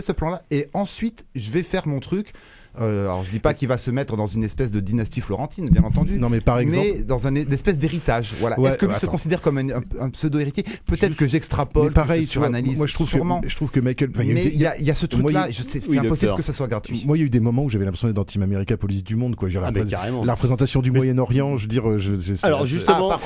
ce plan-là, et ensuite, je vais faire mon truc. Alors je dis pas qu'il va se mettre dans une espèce de dynastie florentine, bien entendu.
Non, mais par exemple,
mais dans une espèce d'héritage. Voilà. Est-ce que lui se considère comme un pseudo-héritier? Peut-être que j'extrapole,
pareil,
que je suranalyse.
Moi, je trouve que Michael.
Mais il y a ce truc-là. C'est impossible que ça soit gratuit.
Moi, il y a eu des moments où j'avais l'impression d'être dans Team America, Police du Monde, quoi. La représentation du Moyen-Orient, je veux dire.
Alors justement,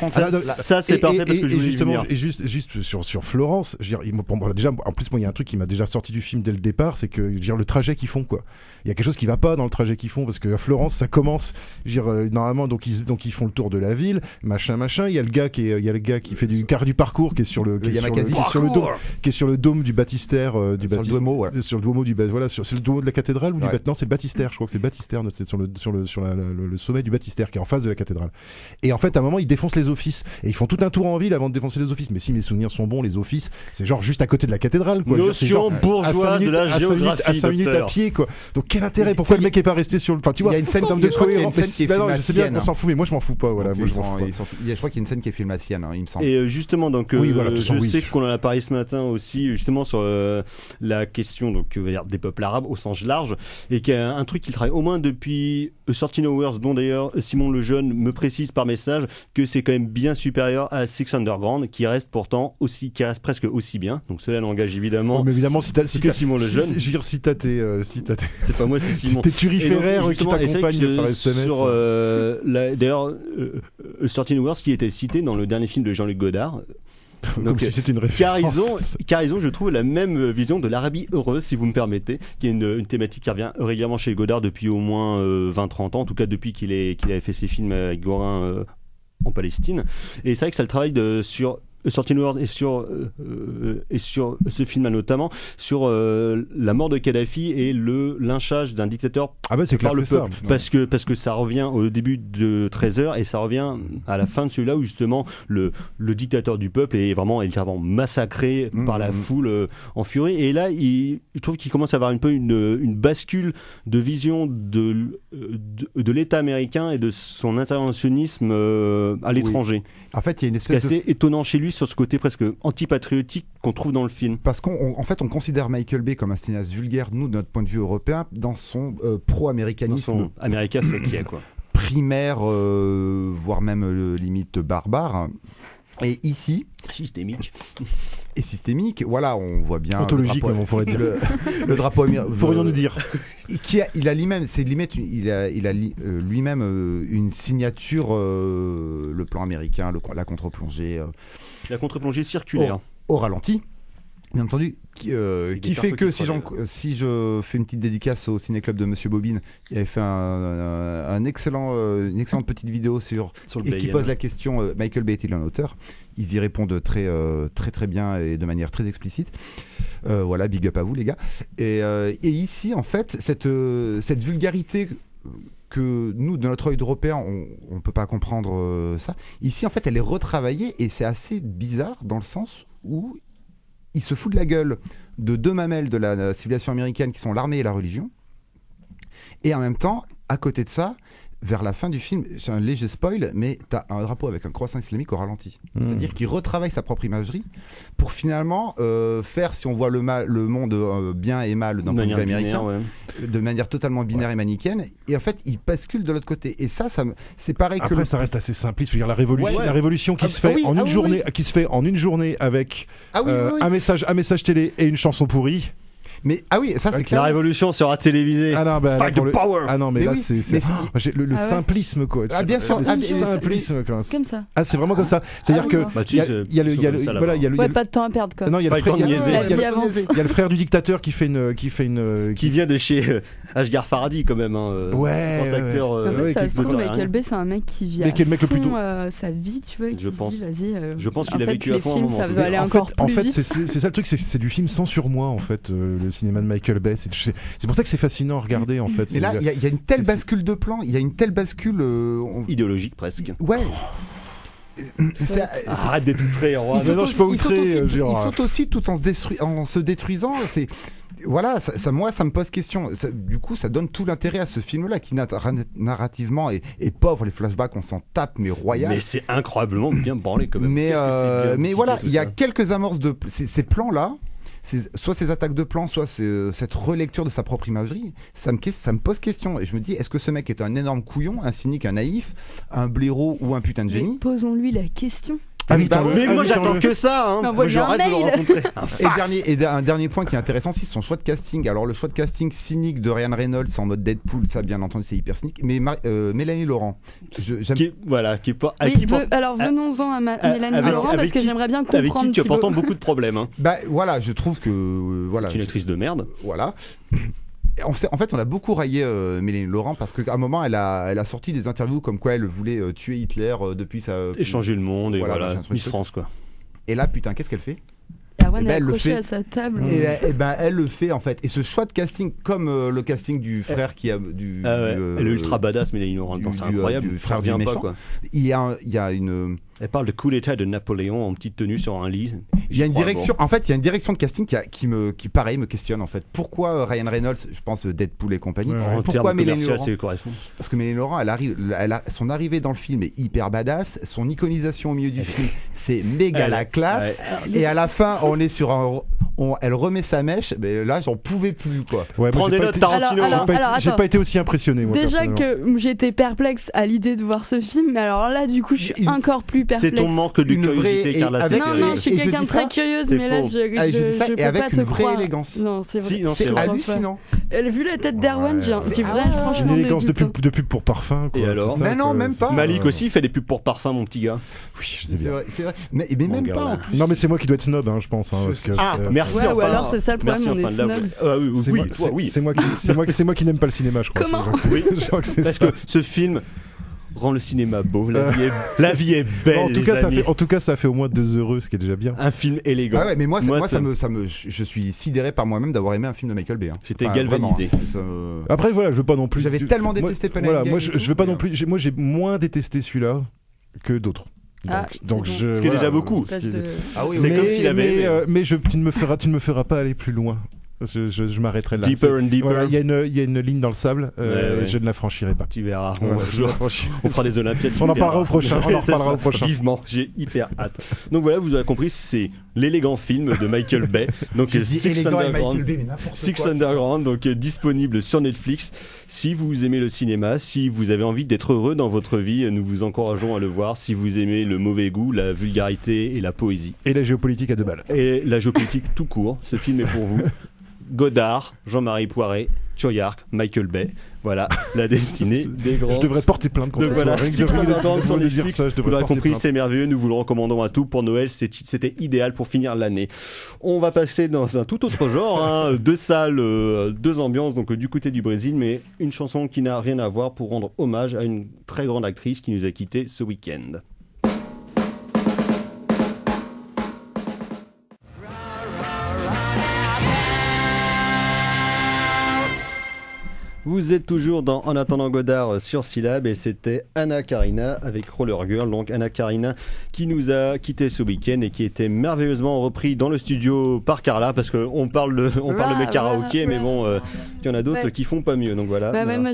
ça c'est parfait parce que je voulais venir.
Et juste sur Florence, je veux dire, déjà, en plus, moi, il y a un truc qui m'a déjà sorti du film dès le départ, c'est que, je veux dire, le trajet qu'ils font, quoi. Il y a quelque chose qui va pas dans le trajet qu'ils font, parce que à Florence ça commence, je veux dire, normalement donc ils font le tour de la ville, machin, il y a le gars qui fait du parcours, qui est sur le dôme du baptistère, sur le Duomo c'est le Duomo de la cathédrale ou non, c'est le baptistère, je crois que c'est le baptistère, c'est sur le sommet du baptistère qui est en face de la cathédrale. Et en fait à un moment ils défoncent les offices et ils font tout un tour en ville avant de défoncer les offices, mais si mes souvenirs sont bons, les offices c'est genre juste à côté de la cathédrale, quoi.
Notion bourgeoise de la géographie,
à 5 minutes à pied, quoi. Donc quel intérêt, pourquoi le mec est pas resté sur le... Enfin, tu vois,
il y a une scène
de cohérence.
Je sais bien
qu'on s'en fout, mais moi je m'en fous pas. Voilà,
je crois qu'il y a une scène qui est filmée à Sienne, il me semble.
Et justement, donc, je sais qu'on en a parlé ce matin aussi, justement sur la question donc des peuples arabes au sens large, et qu'il y a un truc qu'il travaille au moins depuis 13 Hours, dont d'ailleurs Simon Lejeune me précise par message que c'est quand même bien supérieur à Six Underground, qui reste presque aussi bien. Donc cela n'engage évidemment.
Mais évidemment, si t'as
Simon Lejeune.
Je veux dire, si t'as
c'est pas moi, c'est Simon.
Tes turiféraires qui t'accompagnent par SMS.
D'ailleurs, 13 Hours qui était cité dans le dernier film de Jean-Luc Godard.
Donc, si c'était une référence.
Car ils ont, je trouve, la même vision de l'Arabie heureuse, si vous me permettez, qui est une thématique qui revient régulièrement chez Godard depuis au moins 20-30 ans, en tout cas depuis qu'il avait fait ses films avec Gorin en Palestine. Et c'est vrai que ça le travaille sur 13 Hours et sur ce film notamment sur la mort de Kadhafi et le lynchage d'un dictateur par le peuple, parce que ça revient au début de 13h et ça revient à la fin de celui-là où justement le dictateur du peuple est vraiment massacré par la foule en furie. Et là je trouve qu'il commence à avoir un peu une bascule de vision de l'État américain et de son interventionnisme à l'étranger.
En fait, il y a une espèce
assez étonnant chez lui sur ce côté presque antipatriotique qu'on trouve dans le film.
Parce qu'en fait, on considère Michael Bay comme un cinéaste vulgaire, nous, de notre point de vue européen, dans son pro-américanisme.
Dans son America Fuck, quoi.
Primaire, voire même limite barbare. Et ici... Systémique, voilà, on voit bien...
Ontologique, on pourrait dire.
Le drapeau américain...
Pourrions-nous dire.
Il a lui-même une signature, le plan américain, la contre-plongée...
La contre-plongée circulaire.
Au ralenti, bien entendu, qui fait que si je fais une petite dédicace au ciné-club de Monsieur Bobine, qui avait fait une excellente petite vidéo qui pose la question Michael Bay est-il un auteur? Ils y répondent très très bien et de manière très explicite. Voilà, big up à vous les gars. Et ici en fait cette vulgarité que nous, de notre œil d'Européen, on ne peut pas comprendre ça. Ici, en fait, elle est retravaillée et c'est assez bizarre dans le sens où il se fout de la gueule de deux mamelles de la civilisation américaine qui sont l'armée et la religion. Et en même temps, à côté de ça, vers la fin du film, c'est un léger spoil, mais t'as un drapeau avec un croissant islamique au ralenti. C'est-à-dire qu'il retravaille sa propre imagerie pour finalement faire, si on voit le monde bien et mal d'un point de vue américain, de manière totalement binaire et manichéenne. Et en fait, il bascule de l'autre côté. Et ça c'est pareil.
Après, ça reste assez simpliste. Je veux dire, la révolution qui se fait en une journée avec un message télé et une chanson pourrie.
Mais oui, ça c'est clair.
La révolution sera télévisée.
Ah non, bah,
Fight the power.
Ah non, mais là,
oui,
c'est le
Ah ouais.
simplisme, quoi.
Ah, bien sûr.
Le simplisme, quoi.
C'est comme ça.
Ah, c'est vraiment comme ça. C'est-à-dire que
Bah,
il y a le
voilà,
Ouais, pas de temps à perdre, quoi.
non, il y a le
Pas le temps
frère,
de niaiser.
La vie avance.
il y a le frère du dictateur qui fait une
qui vient de chez Ashgar Farhadi quand même.
Ouais,
grand acteur.
En fait,
ouais,
ça
qui
se trouve,
d'auteur,
Michael
rien.
Bay, c'est un mec qui vit
Mais qui est le
à
mec le plus
fond
tôt.
sa vie, tu vois, et qui
Je
se
pense.
dit, vas-y.
Je pense qu'il
en
a
fait,
vécu à
les
fond un
films,
moment.
ça
Mais
doit aller encore
en
plus
fait,
vite.
c'est ça le truc, c'est du film sans surmoi, en fait, le cinéma de Michael Bay. C'est pour ça que c'est fascinant à regarder, en fait.
Mais là, il y a une telle
c'est-
bascule de plan, il y a une telle bascule.
Idéologique presque.
Ouais.
Arrête d'être roi.
Non, je suis pas outré,
ils
Gérard.
sont aussi tout en se détruisant. C'est voilà, moi ça me pose question. Du coup, ça donne tout l'intérêt à ce film-là qui narrativement est pauvre. Les flashbacks, on s'en tape, mais royal.
Mais c'est incroyablement bien branlé quand même.
Mais,
Qu'est-ce que c'est bien
mais
tiqué,
voilà,
tout
il y a
ça.
quelques amorces de ces plans-là. Soit ces attaques de plans, soit cette relecture de sa propre imagerie, ça me pose question. Et je me dis, est-ce que ce mec est un énorme couillon, un cynique, un naïf, un blaireau ou un putain de
Mais
génie?
posons-lui la question.
Mais moi j'attends que ça. Hein.
Mais
Moi
envoie-lui
je
un
rêve de le
mail.
rencontrer.
Un dernier point qui est intéressant aussi, c'est son choix de casting. Alors le choix de casting cynique de Ryan Reynolds en mode Deadpool, ça bien entendu c'est hyper cynique. Mais Mélanie Laurent, j'aime.
Qui est pas.
Oui, alors venons-en à Mélanie Laurent parce que j'aimerais bien comprendre.
Avec qui tu as
Thibaut.
pourtant beaucoup de problèmes. Hein.
Bah voilà, je trouve que voilà.
C'est une actrice de merde.
Voilà. En fait, on a beaucoup raillé Mélanie Laurent parce qu'à un moment, elle a sorti des interviews comme quoi elle voulait tuer Hitler depuis sa.
Échanger le monde et
Voilà,
voilà.
machin, truc,
Miss
truc.
France quoi.
Et là, putain, qu'est-ce qu'elle fait?
Erwan
Eh ben,
est
elle le
accroché
fait.
à sa table.
Et ben, elle le fait en fait. Et ce choix de casting, comme le casting du frère qui a du.
Ah ouais, elle est ultra badass, Mélanie Laurent.
du-
C'est
du,
incroyable.
du
Ça
frère du
revient pas
méchant.
quoi.
Il y a une.
Elle parle de coup d'état de Napoléon en petite tenue sur un lit.
Il y a une
crois,
direction. En fait, il y a une direction de casting qui pareil me questionne en fait. Pourquoi Ryan Reynolds, je pense Deadpool et compagnie.
Ouais,
En
Pourquoi
termes
Mélanie
commerciaux,
Laurent?
c'est correspond.
Parce que Mélanie Laurent, son arrivée dans le film est hyper badass. Son iconisation au milieu du film, c'est méga la classe. Et à la fin, on est sur elle remet sa mèche. Mais là, j'en pouvais plus quoi.
Ouais, moi,
Prends
j'ai
des
pas
notes,
été-
Tarantino.
Alors,
j'ai
attends.
pas été aussi impressionné, moi.
Déjà
personnellement.
que j'étais perplexe à l'idée de voir ce film, mais alors là, du coup, je suis encore plus perplexe.
C'est ton manque de
Une vraie-
curiosité, Carla.
avec-
Non,
c'est
non,
terrible.
je suis
et je
quelqu'un
dis
de très
ça,
curieuse,
c'est
mais là,
faux.
je
dis ça,
peux
et avec
pas te
une vraie
croire.
élégance.
Non, c'est vrai.
Si, non,
C'est
c'est vrai.
hallucinant.
Vu la tête d'Erwan, j'ai
C'est-
vrai, franchement.
Une élégance de
dégoûtant.
pub pour parfum, quoi.
Et alors
c'est ça,
Mais non,
quoi,
même
c'est
pas.
ça.
Malik aussi fait des pubs pour parfum, mon petit gars.
Oui, je sais
C'est
bien.
vrai, c'est vrai. Mais même
gars,
pas
là.
en plus.
Non, mais c'est moi qui dois être snob, hein, je pense. Hein, parce que
Ah,
c'est-
merci.
Ouais, ou
enfin,
alors c'est ça le problème,
merci,
on
enfin,
est
de la-
snob.
oui,
C'est
oui,
moi-
toi, oui.
c'est moi qui n'aime pas le cinéma, je crois.
Comment
Je crois que c'est
Parce
ça.
que ce film rend le cinéma beau. La vie est belle.
En tout
les
cas,
amis.
ça fait au moins 2 heureux, ce qui est déjà bien.
Un film élégant.
Ah ouais, mais moi,
ça-
je suis sidéré par moi-même d'avoir aimé un film de Michael Bay. Hein.
J'étais
Enfin,
galvanisé.
vraiment, hein. Ça me-
Après, voilà, je veux pas non plus.
J'avais tellement détesté Pen and
Voilà,
Game
moi,
et
je
tout,
veux pas
mais,
non plus. Moi, j'ai moins détesté celui-là que d'autres.
Ah,
Donc
c'est bon.
je.
Ce qui est déjà beaucoup.
Parce que-
Ah oui,
C'est comme s'il avait aimé.
Mais tu ne me feras pas aller plus loin. Je m'arrêterai là.
Deeper and deeper.
Voilà, il y a une ligne dans le sable.
Ouais.
Je ne la franchirai pas.
Tu verras.
Voilà, je
On,
la franchirai.
on fera des Olympiades.
On en
tu
parlera
verras.
au prochain, on en
C'est
reparlera
ça.
au prochain.
Vivement, j'ai hyper hâte. Donc voilà, vous avez compris, c'est l'élégant film de Michael Bay. Donc
J'ai dit
Six
élégant et
Underground.
Michael Bay, mais n'importe
Six
quoi.
Underground, donc disponible sur Netflix. Si vous aimez le cinéma, si vous avez envie d'être heureux dans votre vie, nous vous encourageons à le voir. Si vous aimez le mauvais goût, la vulgarité et la poésie.
Et la géopolitique à 2 balles.
Et la géopolitique tout court, ce film est pour vous. Godard, Jean-Marie Poiret, Choyark, Michael Bay. Voilà, la destinée des grands.
Je devrais porter plainte contre
Donc
toi.
voilà,
Rien que
Six Underground sur
de dire
Netflix.
ça, je
Vous
devrais
l'aurez
porter
compris,
plainte.
c'est merveilleux. Nous vous le recommandons à tout. Pour Noël, c'était idéal pour finir l'année. On va passer dans un tout autre genre. Hein. 2 salles, 2 ambiances, donc du côté du Brésil, mais une chanson qui n'a rien à voir pour rendre hommage à une très grande actrice qui nous a quittés ce week-end. Vous êtes toujours dans En attendant Godard sur Syllab et c'était Anna Karina avec Roller Girl. Donc Anna Karina qui nous a quitté ce week-end et qui était merveilleusement repris dans le studio par Carla parce qu'on parle de mes karaokés, mais bon, il y en a d'autres
Ouais.
qui font pas mieux. Donc voilà.
Bah ouais, moi,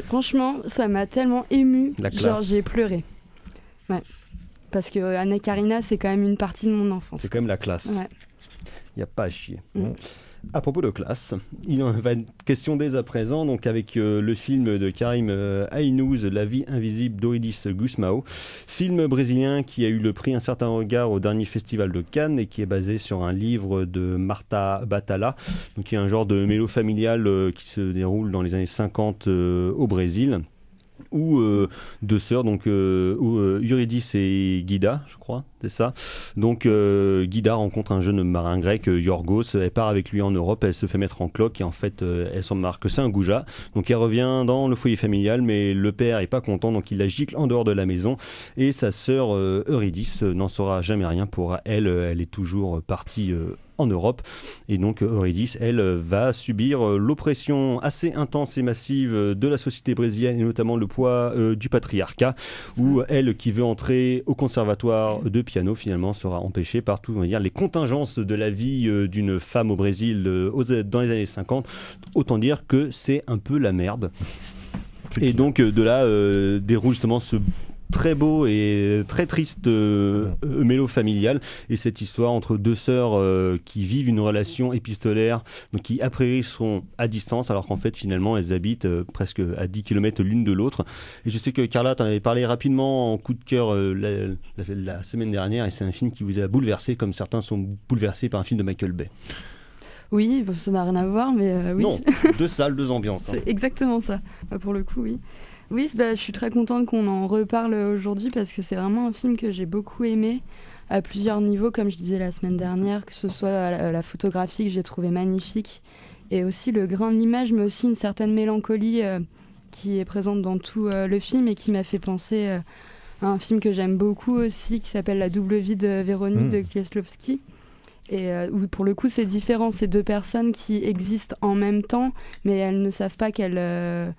franchement, ça m'a tellement ému.
La classe.
Genre, j'ai pleuré. Ouais. Parce que Anna Karina, c'est quand même une partie de mon enfance.
C'est quand même la classe.
Ouais.
Il n'y a pas à chier.
Mm.
À propos de classe, il en va être question dès à présent, donc avec le film de Karim Aïnouz, La vie invisible d'Eurydice Gusmão, film brésilien qui a eu le prix Un certain regard au dernier festival de Cannes et qui est basé sur un livre de Marta Batalla, donc qui est un genre de mélo familial qui se déroule dans les années 50 au Brésil. Où deux sœurs, donc Eurydice et Guida, je crois, c'est ça. Donc Guida rencontre un jeune marin grec, Yorgos, elle part avec lui en Europe, elle se fait mettre en cloque et en fait elle s'en remarque que c'est un goujat. Donc elle revient dans le foyer familial, mais le père est pas content, donc il la gicle en dehors de la maison. Et sa sœur Eurydice n'en saura jamais rien pour elle, elle est toujours partie en Europe. Et donc Eurydice, elle, va subir l'oppression assez intense et massive de la société brésilienne et notamment le poids du patriarcat, où elle, qui veut entrer au conservatoire de piano, finalement sera empêchée par tout, on va dire, les contingences de la vie d'une femme au Brésil dans les années 50. Autant dire que c'est un peu la merde. Et donc de là déroule justement ce très beau et très triste mélo familial, et cette histoire entre deux sœurs qui vivent une relation épistolaire, donc qui a priori seront à distance alors qu'en fait finalement elles habitent presque à 10 km l'une de l'autre. Et je sais que Carla t'en avait parlé rapidement en coup de cœur la semaine dernière, et c'est un film qui vous a bouleversé comme certains sont bouleversés par un film de Michael Bay.
Oui, ça n'a rien à voir, mais oui.
Non, deux salles, deux ambiances.
C'est exactement ça. Pour le coup, oui. Oui, je suis très contente qu'on en reparle aujourd'hui parce que c'est vraiment un film que j'ai beaucoup aimé à plusieurs niveaux, comme je disais la semaine dernière, que ce soit la photographie que j'ai trouvée magnifique et aussi le grain de l'image, mais aussi une certaine mélancolie qui est présente dans tout le film et qui m'a fait penser à un film que j'aime beaucoup aussi qui s'appelle La double vie de Véronique de Kieslowski. Et où pour le coup c'est différent, c'est deux personnes qui existent en même temps mais elles ne savent pas qu'elles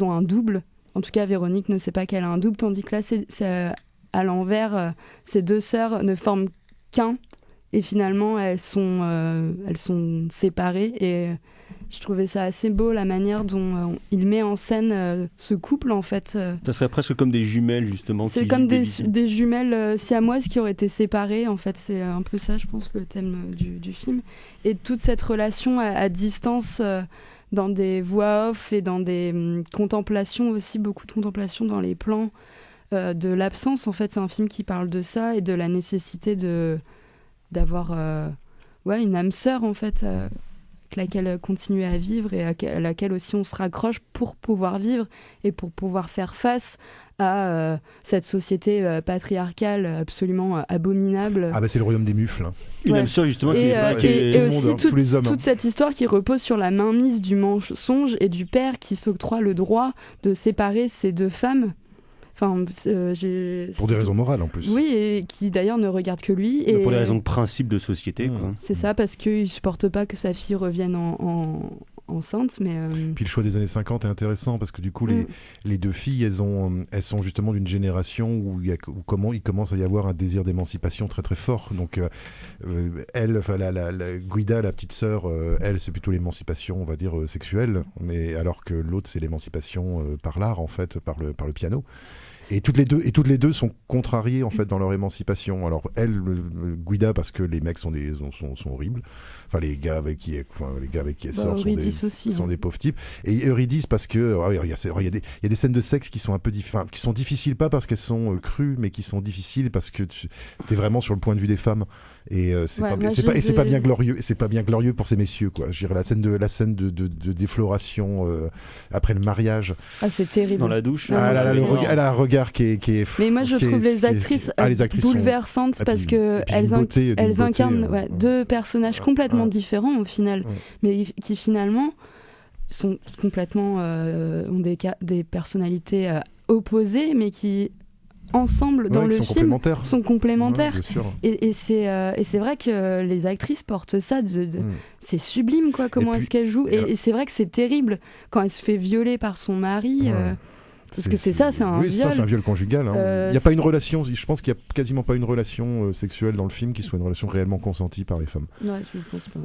ont un double. En tout cas Véronique ne sait pas qu'elle a un double, tandis que là c'est à l'envers, ces deux sœurs ne forment qu'un et finalement elles sont séparées, et je trouvais ça assez beau la manière dont il met en scène ce couple en fait.
Ça serait presque comme des jumelles justement.
C'est comme des jumelles siamoises qui auraient été séparées en fait, c'est un peu ça je pense le thème du film, et toute cette relation à distance dans des voix off et dans des contemplations aussi, beaucoup de contemplations dans les plans de l'absence. En fait c'est un film qui parle de ça et de la nécessité d'avoir une âme sœur en fait, laquelle continuer à vivre et à laquelle aussi on se raccroche pour pouvoir vivre et pour pouvoir faire face à cette société patriarcale absolument abominable.
Ah bah c'est le royaume des mufles. Hein.
Une âme sœur justement
et aussi
tous les hommes.
Toute cette histoire qui repose sur la mainmise du mensonge et du père qui s'octroie le droit de séparer ces deux femmes. Enfin,
pour des raisons morales en plus.
Oui, et qui d'ailleurs ne regarde que lui. Et
pour des raisons de principe de société. Quoi.
C'est ça, parce qu'il ne supporte pas que sa fille revienne enceinte. Mais
Puis le choix des années 50 est intéressant parce que du coup, les deux filles, elles sont justement d'une génération où il commence à y avoir un désir d'émancipation très très fort. Donc elle, la Guida, la petite sœur, elle, c'est plutôt l'émancipation, on va dire, sexuelle, mais alors que l'autre, c'est l'émancipation par l'art, en fait, par le piano. Et toutes les deux sont contrariées en fait dans leur émancipation. Alors elle, Guida, parce que les mecs sont horribles. Enfin les gars avec qui elle sort sont des pauvres types. Et Eurydice parce que il y a des scènes de sexe qui sont un peu qui sont difficiles, pas parce qu'elles sont crues, mais qui sont difficiles parce que t'es vraiment sur le point de vue des femmes. Et c'est pas bien glorieux. C'est pas bien glorieux pour ces messieurs quoi. Je dirais la scène de défloration après le mariage.
Ah c'est terrible.
Dans la douche.
Elle a un regard qui est
mais moi je trouve les actrices bouleversantes parce que elles incarnent deux personnages complètement différents au final, mais qui finalement sont complètement ont des personnalités opposées mais qui ensemble dans le film sont complémentaires. Et c'est vrai que les actrices portent ça c'est sublime quoi, comment est-ce qu'elles jouent, et c'est vrai que c'est terrible quand elle se fait violer par son mari. Parce que c'est un viol.
Ça c'est un viol conjugal. Hein. Il y a pas une relation. Je pense qu'il y a quasiment pas une relation sexuelle dans le film qui soit une relation réellement consentie par les femmes.
Ouais, je pense pas.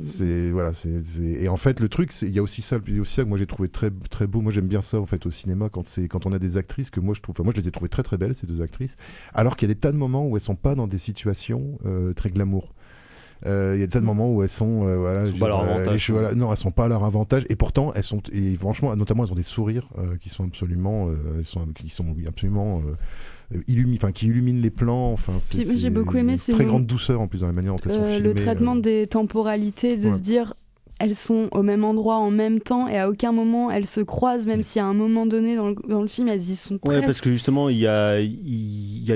Et en fait le truc, il y a aussi ça que moi j'ai trouvé très très beau. Moi j'aime bien ça en fait au cinéma quand on a des actrices que moi je les ai trouvées très très belles ces deux actrices. Alors qu'il y a des tas de moments où elles sont pas dans des situations très glamour. Il y a des tas de moments où elles sont,
Elles sont pas à leur avantage.
non, elles sont pas à leur avantage. Et pourtant, et franchement, notamment, elles ont des sourires qui sont absolument, qui illuminent les plans. Enfin,
Puis, j'ai beaucoup aimé
très grande douceur en plus dans la manière dont elles sont filmées.
Le traitement des temporalités, de se dire elles sont au même endroit en même temps et à aucun moment elles se croisent, même si à un moment donné dans le film elles y sont presque.
Ouais, parce que justement il y a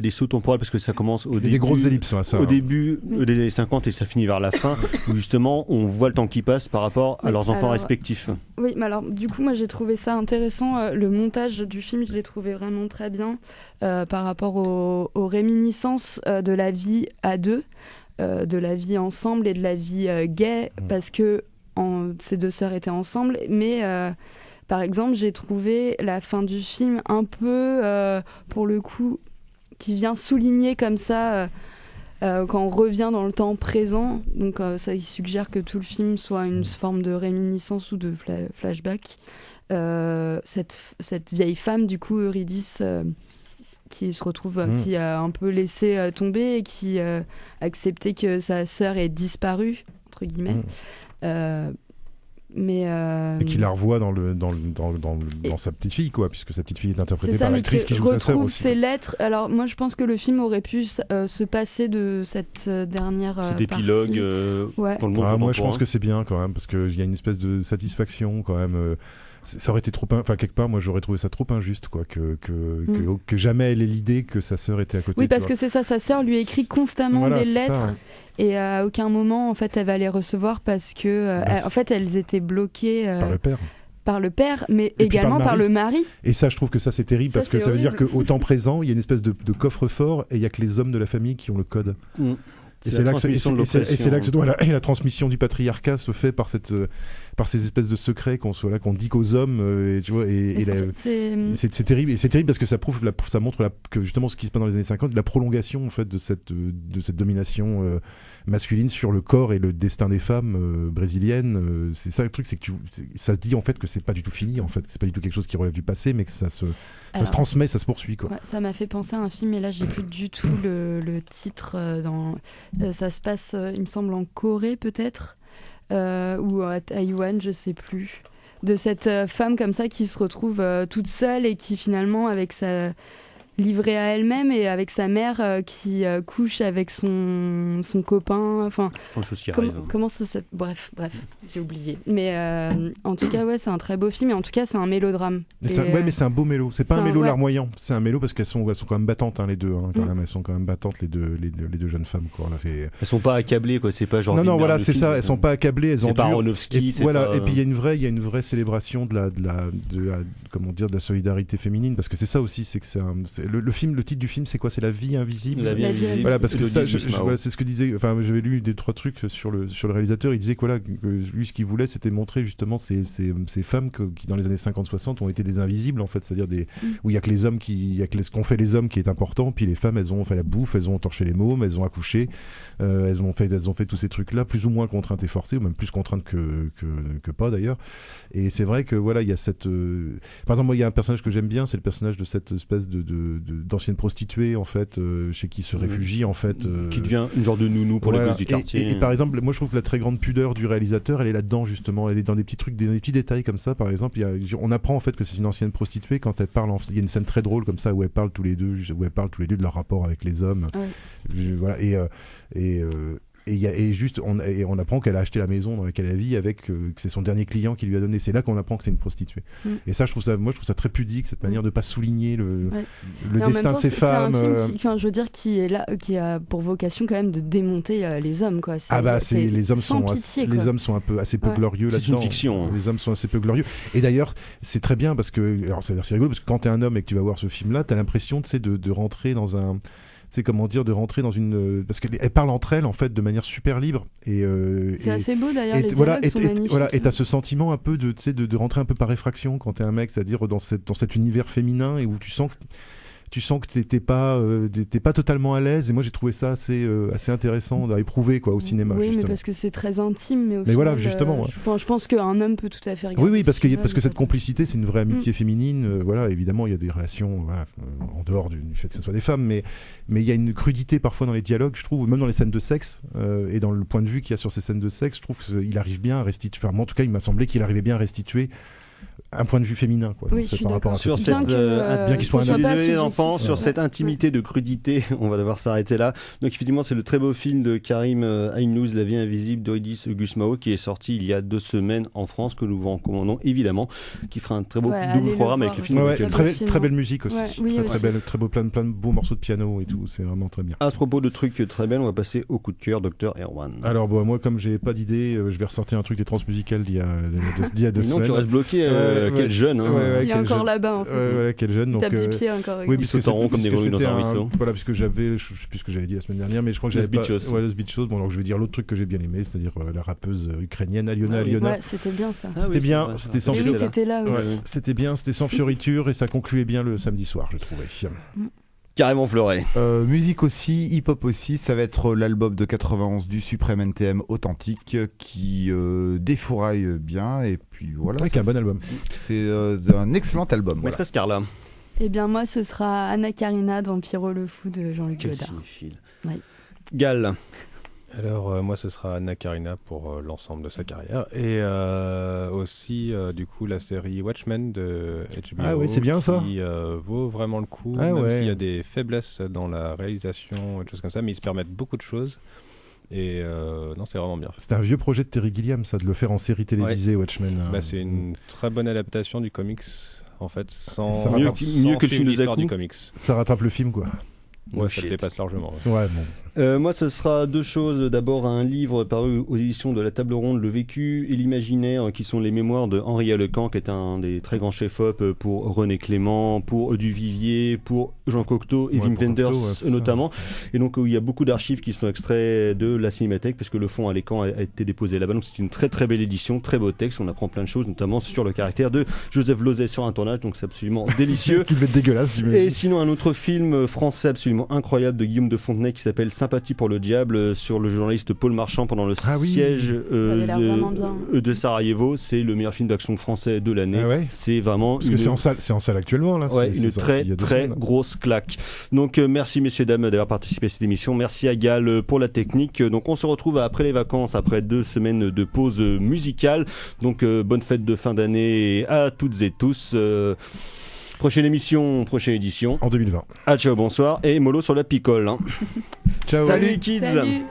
des sauts temporels parce que ça commence au début,
des grosses ellipses
au début des années 50 et ça finit vers la fin où justement on voit le temps qui passe par rapport à leurs enfants respectifs.
Oui, mais alors du coup moi j'ai trouvé ça intéressant, le montage du film je l'ai trouvé vraiment très bien par rapport aux réminiscences de la vie à deux, de la vie ensemble et de la vie gay, parce que ces deux sœurs étaient ensemble, mais par exemple j'ai trouvé la fin du film un peu pour le coup qui vient souligner comme ça quand on revient dans le temps présent, donc ça il suggère que tout le film soit une forme de réminiscence ou de flashback. Cette vieille femme du coup Eurydice qui se retrouve, qui a un peu laissé tomber et qui a accepté que sa sœur ait disparu entre guillemets. Et
qui la revoit dans sa petite fille, quoi, puisque sa petite fille est interprétée par l'actrice qui joue sa sœur aussi.
Ses lettres. Alors moi je pense que le film aurait pu se passer de cette dernière
cet épilogue dans le monde
moi je pense que c'est bien quand même, parce qu'il y a une espèce de satisfaction quand même. Ça aurait été trop, quelque part, moi j'aurais trouvé ça trop injuste, quoi, que jamais elle ait l'idée que sa sœur était à côté.
Oui, parce que c'est ça, sa sœur lui écrit constamment des lettres, et à aucun moment en fait elle va les recevoir parce que en fait elles étaient bloquées par le père, mais également par le mari.
Et ça, je trouve que ça c'est terrible, parce que ça veut dire qu'au temps présent, il y a une espèce de coffre-fort et il y a que les hommes de la famille qui ont le code. Et c'est là que la transmission du patriarcat se fait par ces espèces de secrets qu'on dit qu'aux hommes, tu vois, c'est terrible, et c'est terrible parce que ça montre que justement ce qui se passe dans les années 50, la prolongation en fait de cette domination masculine sur le corps et le destin des femmes brésiliennes. C'est ça le truc, c'est que ça se dit en fait que c'est pas du tout fini, en fait, c'est pas du tout quelque chose qui relève du passé, mais que ça se transmet, ça se poursuit, quoi.
Ouais, ça m'a fait penser à un film, et là j'ai plus du tout le titre ça se passe, il me semble, en Corée peut-être, ou à Taïwan, je sais plus. De cette femme comme ça qui se retrouve toute seule et qui finalement, avec livrée à elle-même et avec sa mère qui couche avec son copain. Enfin, comment ça s'appelle ? Bref, j'ai oublié. Mais en tout cas, ouais, c'est un très beau film, et en tout cas, c'est un mélodrame.
Mais c'est un beau mélo. C'est pas un mélo larmoyant. C'est un mélo parce qu'elles sont quand même battantes, hein, les deux. Hein, quand même. Elles sont quand même battantes, les deux jeunes femmes, quoi.
Elles sont pas accablées, quoi. C'est pas genre.
Non, voilà, c'est ça. Elles sont pas accablées. Elles
c'est pas Aronofsky.
Voilà. Et puis il y a une vraie célébration de la solidarité féminine, parce que c'est ça aussi, c'est que le titre du film, c'est quoi ? C'est La vie invisible.
La vie invisible.
Voilà, parce que ça, c'est ce que disait. Enfin, j'avais lu 2-3 trucs sur le réalisateur. Il disait que lui, ce qu'il voulait, c'était montrer justement ces femmes qui, dans les années 50-60, ont été des invisibles, en fait, c'est-à-dire où il y a que les hommes ce qu'ont fait les hommes qui est important, puis les femmes, elles ont fait la bouffe, elles ont torché les mômes, elles ont accouché, elles ont fait tous ces trucs-là, plus ou moins contraintes et forcées, ou même plus contraintes que pas d'ailleurs. Et c'est vrai que voilà, il y a cette. Par exemple, moi, il y a un personnage que j'aime bien, c'est le personnage de cette espèce d'ancienne prostituée, en fait, chez qui se réfugie, en fait,
qui devient une genre de nounou pour les gosses du quartier.
Et par exemple, moi je trouve que la très grande pudeur du réalisateur, elle est là-dedans, justement. Elle est dans des petits trucs, dans des petits détails comme ça. Par exemple, on apprend en fait que c'est une ancienne prostituée quand elle parle. Il y a une scène très drôle comme ça où elles parlent tous les deux de leur rapport avec les hommes. Voilà. Et juste, on apprend qu'elle a acheté la maison dans laquelle elle vit, que c'est son dernier client qui lui a donné. C'est là qu'on apprend que c'est une prostituée. Et ça, je trouve ça très pudique, cette manière de ne pas souligner le destin de ces femmes.
C'est un film qui a pour vocation quand même de démonter les hommes, quoi.
Les hommes sont assez peu glorieux là-dedans.
C'est une fiction.
Les hommes sont assez peu glorieux. Et d'ailleurs, c'est très bien parce que, alors c'est rigolo parce que quand t'es un homme et que tu vas voir ce film-là, t'as l'impression, de rentrer dans un. C'est de rentrer dans une, parce qu'elles parlent entre elles en fait de manière super libre,
c'est assez beau d'ailleurs, les dialogues sont magnifiques.
Voilà, et t'as ce sentiment un peu de rentrer un peu par effraction quand t'es un mec, c'est-à-dire dans cet univers féminin, et où tu sens tu sens que t'es pas totalement à l'aise. Et moi, j'ai trouvé ça assez intéressant à éprouver quoi au cinéma.
Oui,
justement.
mais parce que c'est très intime. Mais
Mais voilà, justement, ouais.
Je pense qu'un homme peut tout à fait regarder.
Oui, parce
ce
que
qu'il veut,
cette
mais
complicité, c'est une vraie amitié féminine. Voilà, évidemment, il y a des relations en dehors du fait que ce soit des femmes, mais il y a une crudité parfois dans les dialogues, je trouve, même dans les scènes de sexe et dans le point de vue qu'il y a sur ces scènes de sexe. Je trouve qu'il arrive bien à restituer. Enfin, moi, en tout cas, il m'a semblé qu'il arrivait bien à restituer un point de vue féminin, quoi.
Oui,
Donc, par rapport à
sur
cette
cette
bien qu'il soit un homme.
désolé les enfants, sur cette intimité de crudité, on va devoir s'arrêter là. Donc effectivement, c'est le très beau film de Karim Aïnouz, La vie invisible d'Oïdis Gusmao, qui est sorti il y a 2 semaines en France, que nous vous recommandons évidemment, qui fera un très beau double programme avec le film.
Très belle musique aussi. Très belle, très beau, plein de beaux morceaux de piano et tout. C'est vraiment très bien.
À ce propos de trucs très belles, on va passer au coup de cœur, Dr Erwan.
Alors bon, moi, comme j'ai pas d'idée, je vais ressortir un truc des transmusicales d'il y a 2 semaines.
Non, tu restes bloqué. Quel jeune. Hein.
Il est encore là-bas en fait.
Voilà, quel jeune.
Il tape du pied encore.
Oui,
ils sautent en rond comme des grenouilles dans un ruisseau.
Voilà, puisque je sais plus ce que j'avais dit la semaine dernière, mais je crois que j'avais pas. Los Bichos. Bon, alors je vais dire l'autre truc que j'ai bien aimé, c'est-à-dire la rappeuse ukrainienne Aliona.
Ouais, c'était bien ça.
C'était bien, c'était sans
fioriture. T'étais là aussi.
C'était bien, c'était sans fioriture et ça concluait bien le samedi soir, je trouvais.
Carrément fleuré.
Musique aussi, hip-hop aussi, ça va être l'album de 91 du Supreme NTM Authentique qui défouraille bien et puis voilà.
Ouais, c'est un bon album.
C'est un excellent album.
Maîtresse Carla.
Eh bien moi ce sera Anna Karina dans Pierrot le fou de Jean-Luc Godard.
Quel cinéphile.
Oui.
Gal.
Alors moi ce sera Anna Karina pour l'ensemble de sa carrière et aussi du coup la série Watchmen de HBO.
Ah oui, c'est bien ça.
Qui vaut vraiment le coup,
même
s'il y a des faiblesses dans la réalisation et des choses comme ça, mais ils se permettent beaucoup de choses. Et non, c'est vraiment bien.
C'était un vieux projet de Terry Gilliam, ça, de le faire en série télévisée, Watchmen.
C'est une très bonne adaptation du comics, en fait, sans
mieux que le film de
l'histoire
Zakou.
du comics.
Ça rattrape le film, quoi.
Ouais, ça le dépasse largement.
Ouais, bon.
Moi, ce sera 2 choses. D'abord, un livre paru aux éditions de la Table Ronde, Le Vécu et l'Imaginaire, qui sont les mémoires de Henri Alecan, qui est un des très grands chefs-op pour René Clément, pour Duvivier, pour Jean Cocteau et Wim Wenders notamment. Et donc, il y a beaucoup d'archives qui sont extraits de la Cinémathèque, parce que le fonds Alecan a été déposé là-bas. Donc, c'est une très très belle édition, très beau texte. On apprend plein de choses, notamment sur le caractère de Joseph Losey sur un tournage. Donc, c'est absolument délicieux.
Qui devait être dégueulasse, j'imagine.
Et sinon, un autre film français absolument incroyable de Guillaume de Fontenay qui s'appelle Sympathie pour le diable, sur le journaliste Paul Marchand pendant le siège de Sarajevo. C'est le meilleur film d'action français de l'année.
Ah ouais,
c'est vraiment
parce que c'est en salle actuellement là.
Ouais, une très grosse claque. Donc merci messieurs dames d'avoir participé à cette émission. Merci à Gal pour la technique. Donc on se retrouve après les vacances, après 2 semaines de pause musicale. Donc bonne fête de fin d'année à toutes et tous. Prochaine émission, prochaine édition.
En 2020.
Ah ciao, bonsoir. Et mollo sur la picole. Hein.
Ciao.
Salut kids.
Salut.